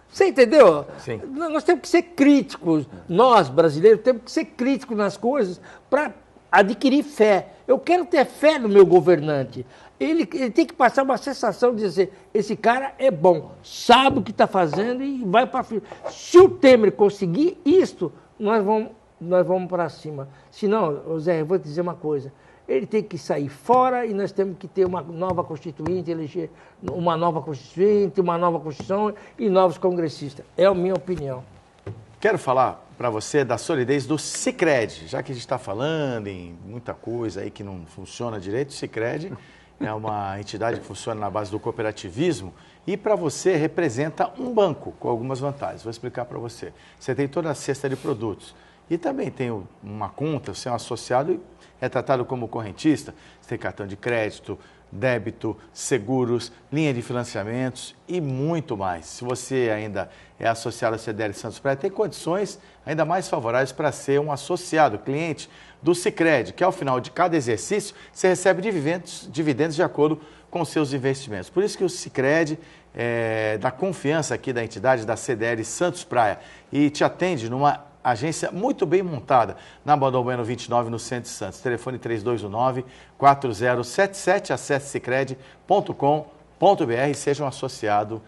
C: Você entendeu?
A: Sim.
C: Nós temos que ser críticos, nós brasileiros temos que ser críticos nas coisas para adquirir fé. Eu quero ter fé no meu governante. Ele tem que passar uma sensação de dizer, esse cara é bom, sabe o que está fazendo e vai para frente. Se o Temer conseguir isto, nós vamos para cima. Senão, Zé, eu vou te dizer uma coisa, ele tem que sair fora e nós temos que ter uma nova constituinte, eleger uma nova constituinte, uma nova constituição e novos congressistas. É a minha opinião.
A: Quero falar para você da solidez do Sicredi, já que a gente está falando em muita coisa aí que não funciona direito. O Sicredi é uma entidade que funciona na base do cooperativismo e para você representa um banco com algumas vantagens. Vou explicar para você. Você tem toda a cesta de produtos e também tem uma conta, você é um associado e é tratado como correntista. Você tem cartão de crédito, débito, seguros, linha de financiamentos e muito mais. Se você ainda é associado à CDL Santos Praia, tem condições ainda mais favoráveis para ser um associado, cliente do Sicredi, que ao final de cada exercício você recebe dividendos de acordo com seus investimentos. Por isso que o Sicredi dá confiança aqui da entidade da CDL Santos Praia e te atende numa agência muito bem montada na Badal Bueno 29, no centro de Santos. Telefone 3219-4077. Acesse sicredi.com.br e seja um associado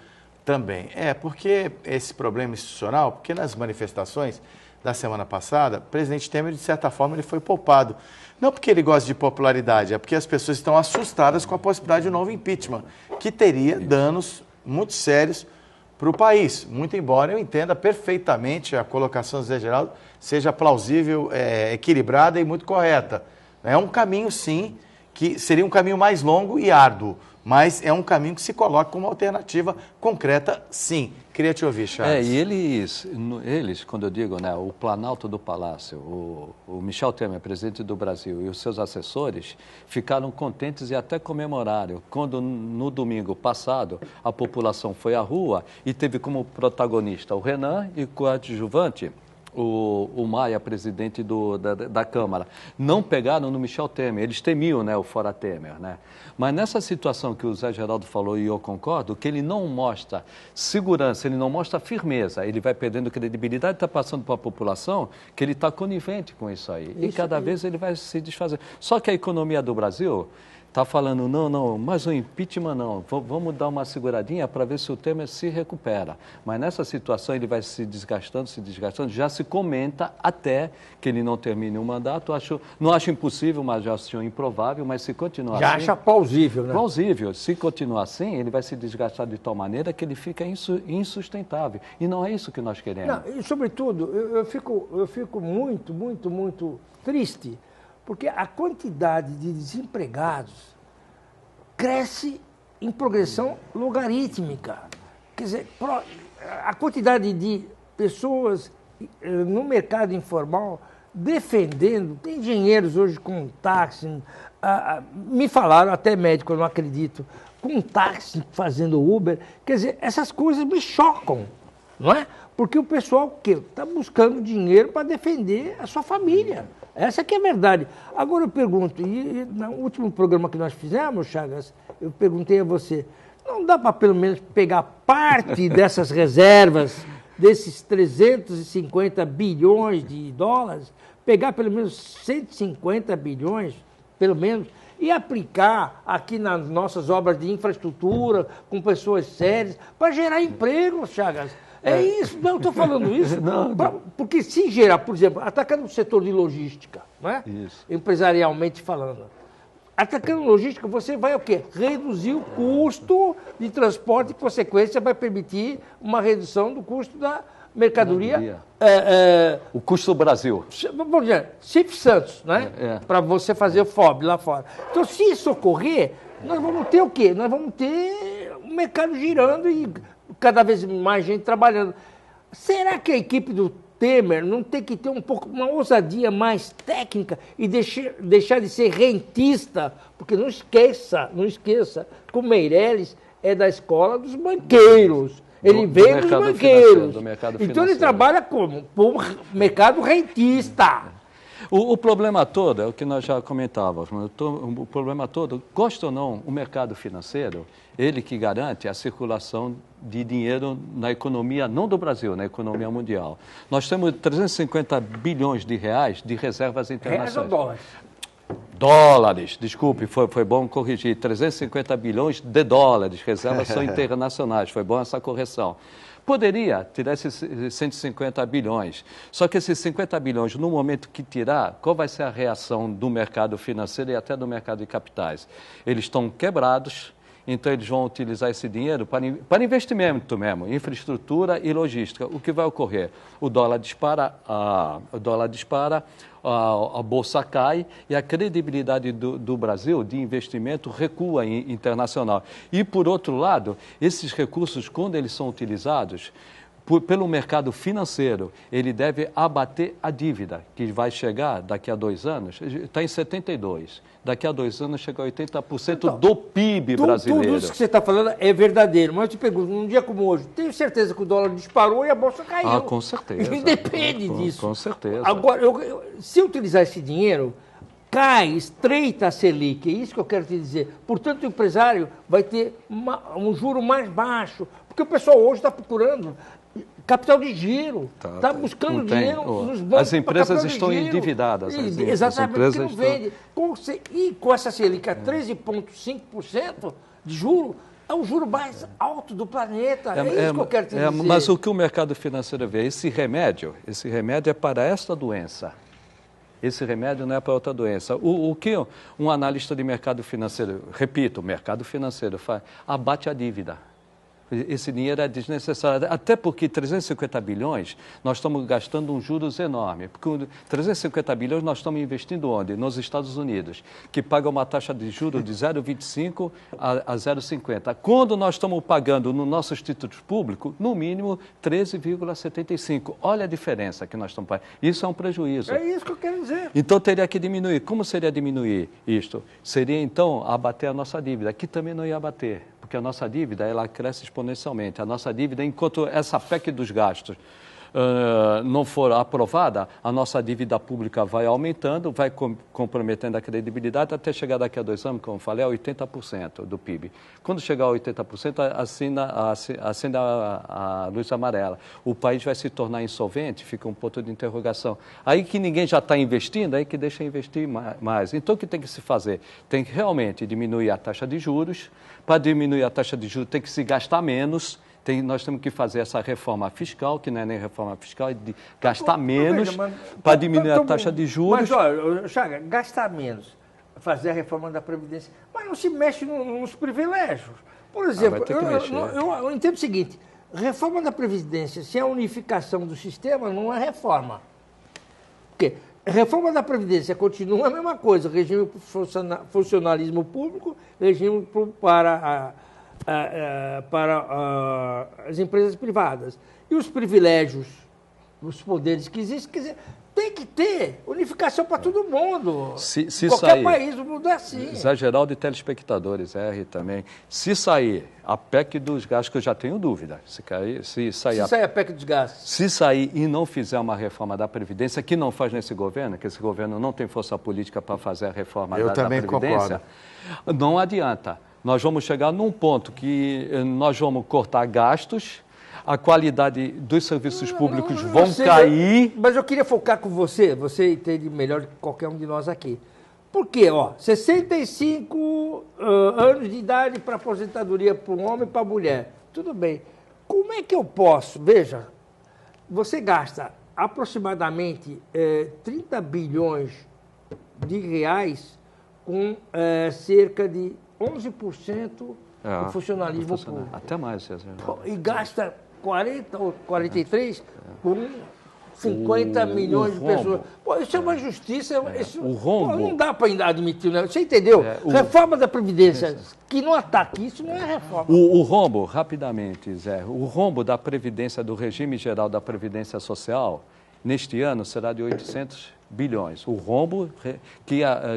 A: também. Porque esse problema institucional, porque nas manifestações da semana passada, o presidente Temer, de certa forma, ele foi poupado. Não porque ele gosta de popularidade, é porque as pessoas estão assustadas com a possibilidade de um novo impeachment, que teria danos muito sérios para o país, muito embora eu entenda perfeitamente a colocação do Zé Geraldo seja plausível, equilibrada e muito correta. É um caminho, sim, que seria um caminho mais longo e árduo, mas é um caminho que se coloca como alternativa concreta, sim. Queria te ouvir, Charles.
E: E eles, quando eu digo, né, o Planalto do Palácio, o Michel Temer, presidente do Brasil, e os seus assessores ficaram contentes e até comemoraram quando, no domingo passado, a população foi à rua e teve como protagonista o Renan e coadjuvante o Maia, presidente da Câmara. Não pegaram no Michel Temer, eles temiam, né, o fora Temer, né? Mas nessa situação que o Zé Geraldo falou, e eu concordo, que ele não mostra segurança, ele não mostra firmeza, ele vai perdendo credibilidade, está passando para a população que ele está conivente com isso aí. E cada vez ele vai se desfazer. Só que a economia do Brasil está falando, não, mas o impeachment não, vamos dar uma seguradinha para ver se o Temer se recupera. Mas nessa situação ele vai se desgastando, já se comenta até que ele não termine o mandato. Não acho impossível, mas já acho improvável, mas se continuar assim...
C: Já acha plausível, né?
E: Plausível. Se continuar assim, ele vai se desgastar de tal maneira que ele fica insustentável. E não é isso que nós queremos.
C: Não, e, sobretudo, eu fico muito triste, porque a quantidade de desempregados cresce em progressão logarítmica. Quer dizer, a quantidade de pessoas no mercado informal defendendo, tem engenheiros hoje com táxi, me falaram, até médico, eu não acredito, com táxi fazendo Uber. Quer dizer, essas coisas me chocam, não é? Porque o pessoal está buscando dinheiro para defender a sua família. Essa que é a verdade. Agora eu pergunto, e no último programa que nós fizemos, Chagas, eu perguntei a você, não dá para pelo menos pegar parte dessas reservas, desses 350 bilhões de dólares, pegar pelo menos 150 bilhões, pelo menos, e aplicar aqui nas nossas obras de infraestrutura, com pessoas sérias, para gerar emprego, Chagas? É isso, não estou falando isso, porque se gerar, por exemplo, atacando o setor de logística, não é?
E: Isso.
C: Empresarialmente falando, atacando logística, você vai o quê? Reduzir o custo de transporte e, por consequência, vai permitir uma redução do custo da mercadoria.
E: O custo do Brasil.
C: Vamos dizer, CIF Santos, né? Para você fazer o FOB lá fora. Então, se isso ocorrer, nós vamos ter o quê? Nós vamos ter o mercado girando e cada vez mais gente trabalhando. Será que a equipe do Temer não tem que ter uma ousadia mais técnica e deixar de ser rentista? Porque não esqueça que o Meirelles é da escola dos banqueiros. Ele vem dos banqueiros. Então ele trabalha como? Por mercado rentista.
E: O problema todo é o que nós já comentávamos. O problema todo, gosta ou não, o mercado financeiro, ele que garante a circulação de dinheiro na economia, não do Brasil, na economia mundial. Nós temos 350 bilhões de reais de reservas internacionais.
C: Reais ou dólares?
E: Dólares, desculpe, foi bom corrigir. 350 bilhões de dólares, reservas são internacionais, foi bom essa correção. Poderia tirar esses 150 bilhões, só que esses 50 bilhões, no momento que tirar, qual vai ser a reação do mercado financeiro e até do mercado de capitais? Eles estão quebrados, então eles vão utilizar esse dinheiro para investimento mesmo, infraestrutura e logística. O que vai ocorrer? O dólar dispara, a bolsa cai e a credibilidade do Brasil de investimento recua internacional. E, por outro lado, esses recursos, quando eles são utilizados pelo mercado financeiro, ele deve abater a dívida, que vai chegar daqui a 2 anos, está em 72%. Daqui a 2 anos chega a 80% então, do PIB brasileiro.
C: Tudo isso que você está falando é verdadeiro, mas eu te pergunto, num dia como hoje, tenho certeza que o dólar disparou e a bolsa caiu.
E: Ah, com certeza.
C: Independe disso.
E: Com certeza.
C: Agora, se eu utilizar esse dinheiro, cai, estreita a Selic, é isso que eu quero te dizer. Portanto, o empresário vai ter um juro mais baixo, porque o pessoal hoje está procurando capital de giro, está buscando dinheiro nos bancos.
E: As empresas estão endividadas.
C: Exatamente, porque não vende. E com essa Selic a 13,5% de juro, é o juro mais alto do planeta. É isso que eu quero te dizer.
E: Mas o que o mercado financeiro vê, esse remédio é para esta doença. Esse remédio não é para outra doença. O que um analista de mercado financeiro, repito, o mercado financeiro faz, abate a dívida. Esse dinheiro é desnecessário, até porque 350 bilhões nós estamos gastando um juros enorme, porque 350 bilhões nós estamos investindo onde? Nos Estados Unidos, que paga uma taxa de juros de 0,25 a 0,50. Quando nós estamos pagando nos nossos títulos públicos, no mínimo 13,75. Olha a diferença que nós estamos pagando. Isso é um prejuízo.
C: É isso que eu quero dizer.
E: Então teria que diminuir. Como seria diminuir isto? Seria então abater a nossa dívida, que também não ia abater. Porque a nossa dívida, ela cresce exponencialmente. A nossa dívida, enquanto essa PEC dos gastos não for aprovada, a nossa dívida pública vai aumentando, vai comprometendo a credibilidade até chegar daqui a 2 anos, como eu falei, a 80% do PIB. Quando chegar a 80%, acende a luz amarela. O país vai se tornar insolvente, fica um ponto de interrogação. Aí que ninguém já está investindo, aí que deixa investir mais. Então, o que tem que se fazer? Tem que realmente diminuir a taxa de juros. Para diminuir a taxa de juros, tem que se gastar menos. Nós temos que fazer essa reforma fiscal, que não é nem reforma fiscal, é de gastar menos para diminuir a taxa de juros.
C: Mas, olha, Chaga, gastar menos, fazer a reforma da Previdência, mas não se mexe nos privilégios. Por exemplo, eu entendo o seguinte, reforma da Previdência, sem a unificação do sistema, não é reforma. Porque reforma da Previdência continua a mesma coisa, regime para funcionalismo público, regime para as empresas privadas. E os privilégios, os poderes que existem, quer dizer, tem que ter unificação para todo mundo. Qualquer país do mundo é assim.
E: Zé Geraldo e telespectadores, R também. Se sair a PEC dos gastos, que eu já tenho dúvida. Se sair
C: a PEC dos gastos.
E: Se sair e não fizer uma reforma da Previdência, que não faz nesse governo, que esse governo não tem força política para fazer a reforma da Previdência,
A: concordo.
E: Não adianta. Nós vamos chegar num ponto que nós vamos cortar gastos, a qualidade dos serviços públicos vão cair.
C: Mas eu queria focar com você entende melhor que qualquer um de nós aqui. Por quê? 65 anos de idade para aposentadoria para um homem e para a mulher. Tudo bem. Como é que eu posso? Veja, você gasta aproximadamente 30 bilhões de reais com cerca de 11% do funcionalismo público.
E: Até mais, César.
C: E gasta 40 ou 43 por 50 milhões de pessoas. Pô, isso é uma injustiça.
E: O rombo.
C: Não dá para admitir, né? Você entendeu? Reforma da Previdência, que não ataque isso, não é reforma.
E: O rombo, rapidamente, Zé, o rombo da Previdência, do regime geral da Previdência Social, neste ano será de 800 bilhões. O rombo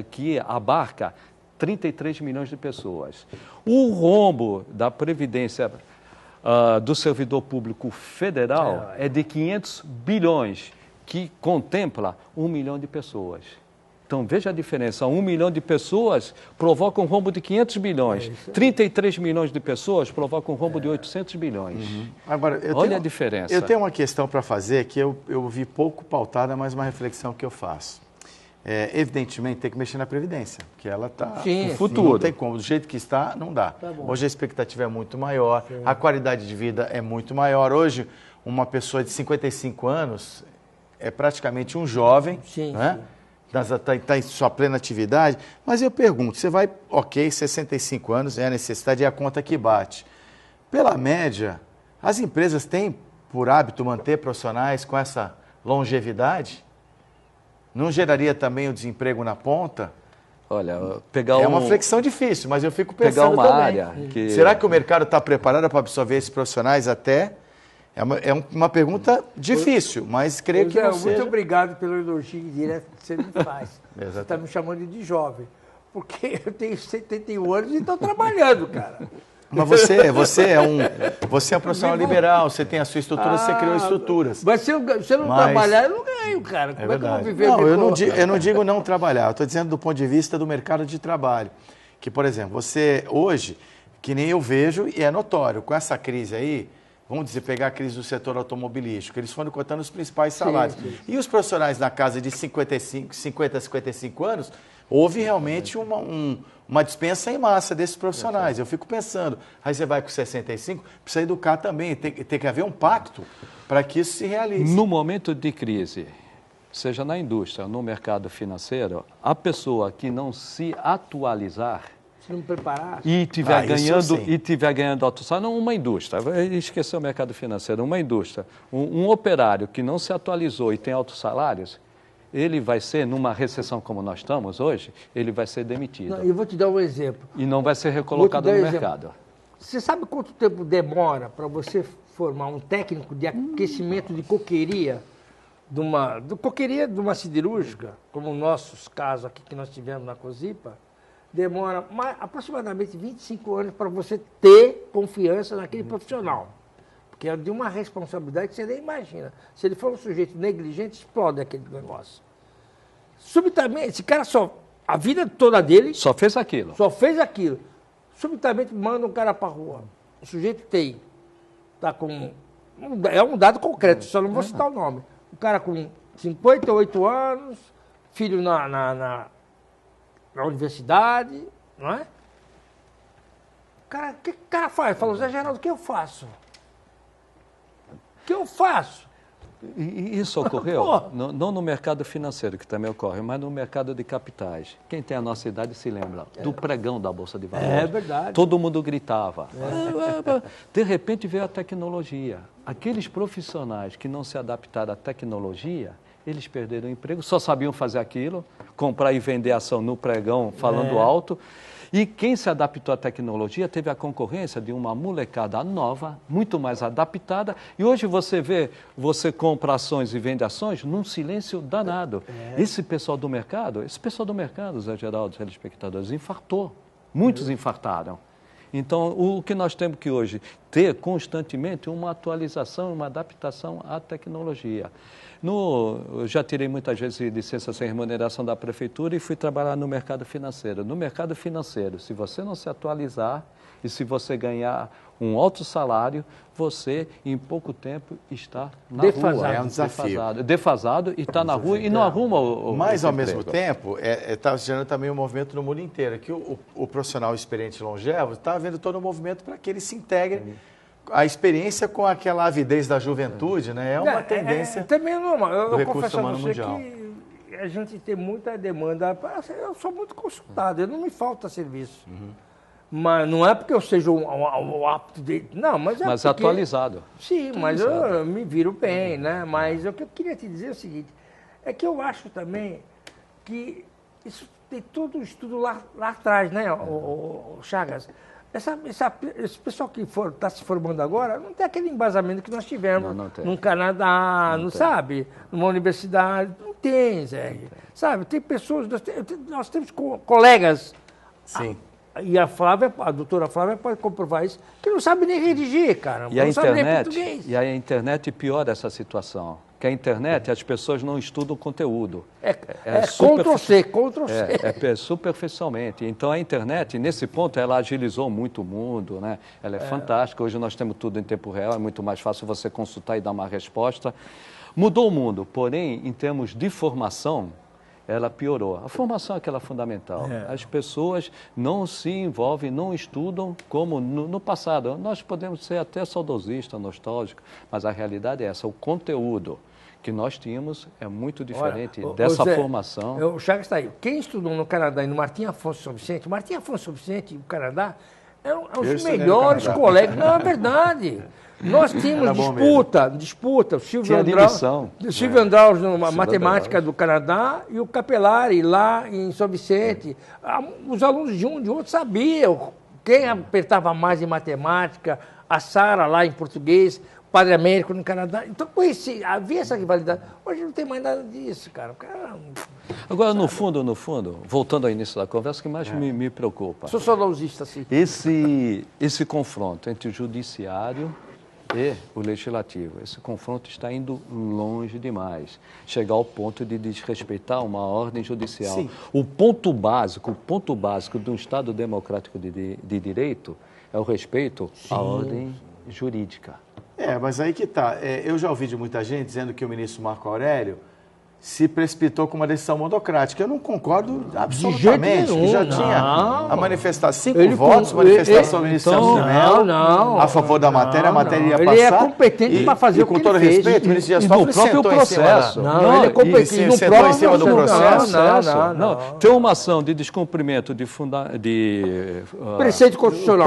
E: que abarca 33 milhões de pessoas. O rombo da Previdência do servidor público federal é de 500 bilhões, que contempla 1 milhão de pessoas. Então, veja a diferença. 1 milhão de pessoas provoca um rombo de 500 bilhões. 33 milhões de pessoas provoca um rombo de 800 bilhões.
A: Agora,
E: olha a diferença.
A: Eu tenho uma questão para fazer que eu vi pouco pautada, mas uma reflexão que eu faço. Evidentemente, tem que mexer na Previdência, porque ela está no futuro. Não tem como, do jeito que está, não dá. Hoje a expectativa é muito maior, a qualidade de vida é muito maior. Hoje, uma pessoa de 55 anos é praticamente um jovem, né? Está em sua plena atividade, mas eu pergunto, você vai, 65 anos é a necessidade e a conta que bate. Pela média, as empresas têm por hábito manter profissionais com essa longevidade? Não geraria também o desemprego na ponta?
E: Olha,
A: é uma flexão difícil, mas eu fico pensando
E: uma
A: também.
E: Área que...
A: Será que o mercado está preparado para absorver esses profissionais até? É uma pergunta difícil, mas creio que não seja.
C: Muito obrigado pelo elogio direto que você me faz. Você está me chamando de jovem, porque eu tenho 71 anos e estou trabalhando, cara.
A: Mas você é um profissional liberal, você tem a sua estrutura, você criou estruturas.
C: Mas se eu não trabalhar, eu não ganho, cara. Como é que eu vou viver?
A: Não, eu não digo não trabalhar, eu estou dizendo do ponto de vista do mercado de trabalho. Que, por exemplo, você hoje, que nem eu vejo, e é notório, com essa crise aí, vamos dizer, pegar a crise do setor automobilístico, eles foram cortando os principais salários. Sim. E os profissionais na casa de 50 a 55 anos, houve realmente uma dispensa em massa desses profissionais. Eu fico pensando, aí você vai com 65, precisa educar também, tem que haver um pacto para que isso se realize.
E: No momento de crise, seja na indústria, no mercado financeiro, a pessoa que não se atualizar,
C: se não preparar,
E: e tiver ganhando alto salário, não uma indústria, esqueceu o mercado financeiro, uma indústria, um operário que não se atualizou e tem altos salários, ele vai ser, numa recessão como nós estamos hoje, ele vai ser demitido.
C: Eu vou te dar um exemplo.
E: E não vai ser recolocado no mercado.
C: Você sabe quanto tempo demora para você formar um técnico de aquecimento de coqueria, de uma siderúrgica, como o nosso caso aqui que nós tivemos na Cosipa? Demora aproximadamente 25 anos para você ter confiança naquele profissional. que é de uma responsabilidade que você nem imagina. Se ele for um sujeito negligente, explode aquele negócio. Subitamente, esse cara a vida toda dele...
E: Só fez aquilo.
C: Só fez aquilo. Subitamente manda um cara para a rua. O sujeito está com... É um dado concreto, só não vou citar o nome. O cara com 58 anos, filho na universidade, não é? O que o cara faz? Falou, Zé Geraldo, o que eu faço? O que eu faço?
E: E isso ocorreu não no mercado financeiro, que também ocorre, mas no mercado de capitais. Quem tem a nossa idade se lembra do pregão da Bolsa de Valores.
C: É verdade.
E: Todo mundo gritava. De repente veio a tecnologia. Aqueles profissionais que não se adaptaram à tecnologia, eles perderam o emprego, só sabiam fazer aquilo, comprar e vender ação no pregão falando alto. E quem se adaptou à tecnologia teve a concorrência de uma molecada nova, muito mais adaptada. E hoje você compra ações e vende ações num silêncio danado. Esse pessoal do mercado, Zé Geraldo, telespectadores, infartou. Muitos infartaram. Então, o que nós temos que hoje ter constantemente uma atualização, uma adaptação à tecnologia. Eu já tirei muitas vezes licença sem remuneração da prefeitura e fui trabalhar no mercado financeiro. No mercado financeiro, se você não se atualizar e se você ganhar um alto salário, você, em pouco tempo, está na rua.
A: É um desafio.
E: Defasado e está na rua e não arruma o
A: Mas, ao
E: emprego.
A: mesmo tempo, está gerando também um movimento no mundo inteiro, que o profissional experiente e longevo está vendo todo o movimento para que ele se integre a experiência com aquela avidez da juventude, né? É uma tendência
C: também é normal. Eu
A: recurso
C: confesso a
A: humano
C: você
A: mundial.
C: que a gente tem muita demanda. Eu sou muito consultado, não me falta serviço. Mas não é porque eu seja um apto de... Não, mas é
E: Mas
C: porque...
E: atualizado.
C: Sim, mas eu me viro bem, né? Mas o que eu queria te dizer é o seguinte, é que eu acho também que isso tem todo o estudo lá atrás, né, o Chagas? Esse pessoal que está se formando agora não tem aquele embasamento que nós tivemos no Canadá, não sabe? Numa universidade. Não tem, Zé. Sabe? Tem pessoas, nós temos colegas.
A: Sim.
C: E a doutora Flávia pode comprovar isso, que não sabe nem redigir, cara.
E: Não sabe nem português. E a internet piora essa situação. Que a internet, as pessoas não estudam conteúdo.
C: É Ctrl+C, Ctrl+C.
E: É superficialmente. Então, a internet, nesse ponto, ela agilizou muito o mundo, né? Ela é fantástica. Hoje nós temos tudo em tempo real, é muito mais fácil você consultar e dar uma resposta. Mudou o mundo, porém, em termos de formação, ela piorou. A formação é aquela fundamental. As pessoas não se envolvem, não estudam como no passado. Nós podemos ser até saudosistas, nostálgicos, mas a realidade é essa. O conteúdo que nós tínhamos é muito diferente dessa formação.
C: O Chagas está aí. Quem estudou no Canadá e no Martim Afonso São Vicente, Martim Afonso São Vicente e o Canadá eram os melhores colegas. Não, é verdade. Nós tínhamos disputa, o Silvio Andraus na matemática do Canadá e o Capelari lá em São Vicente. Os alunos de um e de outro sabiam quem apertava mais em matemática, a Sara lá em português, o Padre Américo no Canadá. Então, havia essa rivalidade. Hoje não tem mais nada disso, cara.
E: Agora, no fundo, voltando ao início da conversa, o que mais me preocupa?
C: Sou saudosista, sim.
E: Esse confronto entre o judiciário e o legislativo. Esse confronto está indo longe demais. Chegar ao ponto de desrespeitar uma ordem judicial.
A: Sim.
E: O ponto básico de um Estado democrático de direito é o respeito à ordem jurídica.
A: Mas aí que está. Eu já ouvi de muita gente dizendo que o ministro Marco Aurélio se precipitou com uma decisão monocrática. Eu não concordo absolutamente.
C: De jeito nenhum,
A: já tinha a manifestação, 5 votos, manifestação do ministro Celso de Mello a favor da matéria, a matéria ia passar.
C: Ele é competente para fazer o que ele fez.
A: Com todo respeito, o ministro Dias Toffoli sentou
E: processo.
C: Ele é competente no
A: sentou em cima do processo.
E: Não. Tem uma ação de descumprimento de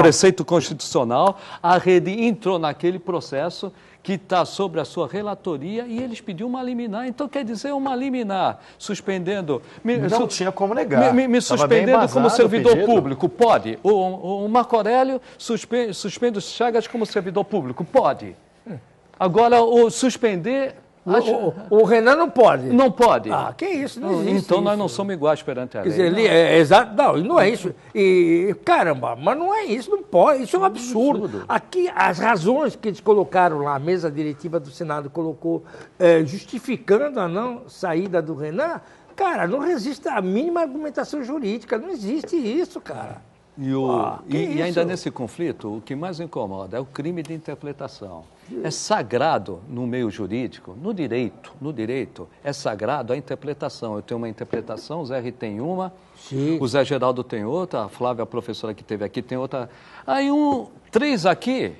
E: preceito constitucional. A rede entrou naquele processo que está sobre a sua relatoria e eles pediram uma liminar. Então, quer dizer, uma liminar, suspendendo...
A: Não tinha como negar.
E: Me suspendendo como servidor público, pode. O Marco Aurélio suspende o Chagas como servidor público, pode. Agora, o suspender
C: O Renan não pode.
E: Não pode.
C: Ah, que isso, não existe.
E: Então nós
C: isso.
E: não somos iguais perante a
C: Quer
E: lei.
C: dizer, exato, não é isso. E, caramba, mas não é isso, não pode, isso é um absurdo. Aqui, as razões que eles colocaram lá, a mesa diretiva do Senado colocou, justificando a não saída do Renan, cara, não resiste à mínima argumentação jurídica, não existe isso, cara.
E: E ainda nesse conflito, o que mais incomoda é o crime de interpretação. É sagrado no meio jurídico, no direito, é sagrado a interpretação. Eu tenho uma interpretação, o Zé tem uma, sim, o Zé Geraldo tem outra, a Flávia, a professora que esteve aqui, tem outra. Aí três aqui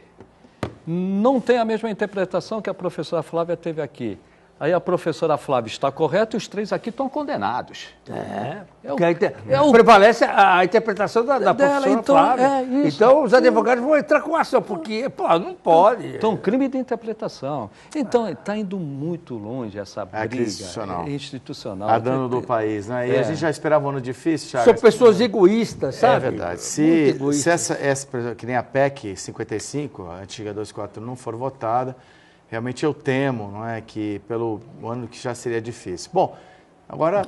E: não tem a mesma interpretação que a professora Flávia teve aqui. Aí a professora Flávia está correta e os três aqui estão condenados.
C: Prevalece a interpretação da professora Flávia. Então os advogados vão entrar com ação, porque, não pode.
E: Então, crime de interpretação. Então, está indo muito longe essa briga institucional.
A: A dano do país, né? E a gente já esperava um ano difícil, Chagas.
C: São pessoas egoístas, sabe?
A: É verdade. Se essa, que nem a PEC 55, a antiga 241, não for votada, realmente eu temo, não é, que pelo ano que já seria difícil. Bom, agora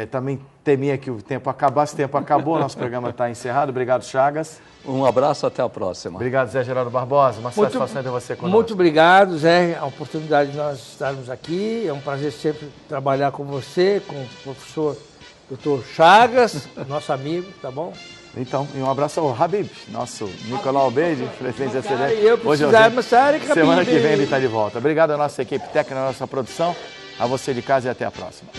A: também temia que o tempo acabasse, o tempo acabou, nosso programa está encerrado. Obrigado, Chagas.
E: Um abraço, até a próxima.
A: Obrigado, Zé Geraldo Barbosa. Uma satisfação ter você conosco.
C: Muito obrigado, Zé, a oportunidade de nós estarmos aqui. É um prazer sempre trabalhar com você, com o professor Dr. Chagas, nosso amigo, tá bom?
A: Então, e um abraço ao Habib, nosso Nicolau Beide, presidente da CDL. Semana que vem ele está de volta. Obrigado à nossa equipe técnica, à nossa produção, a você de casa e até a próxima.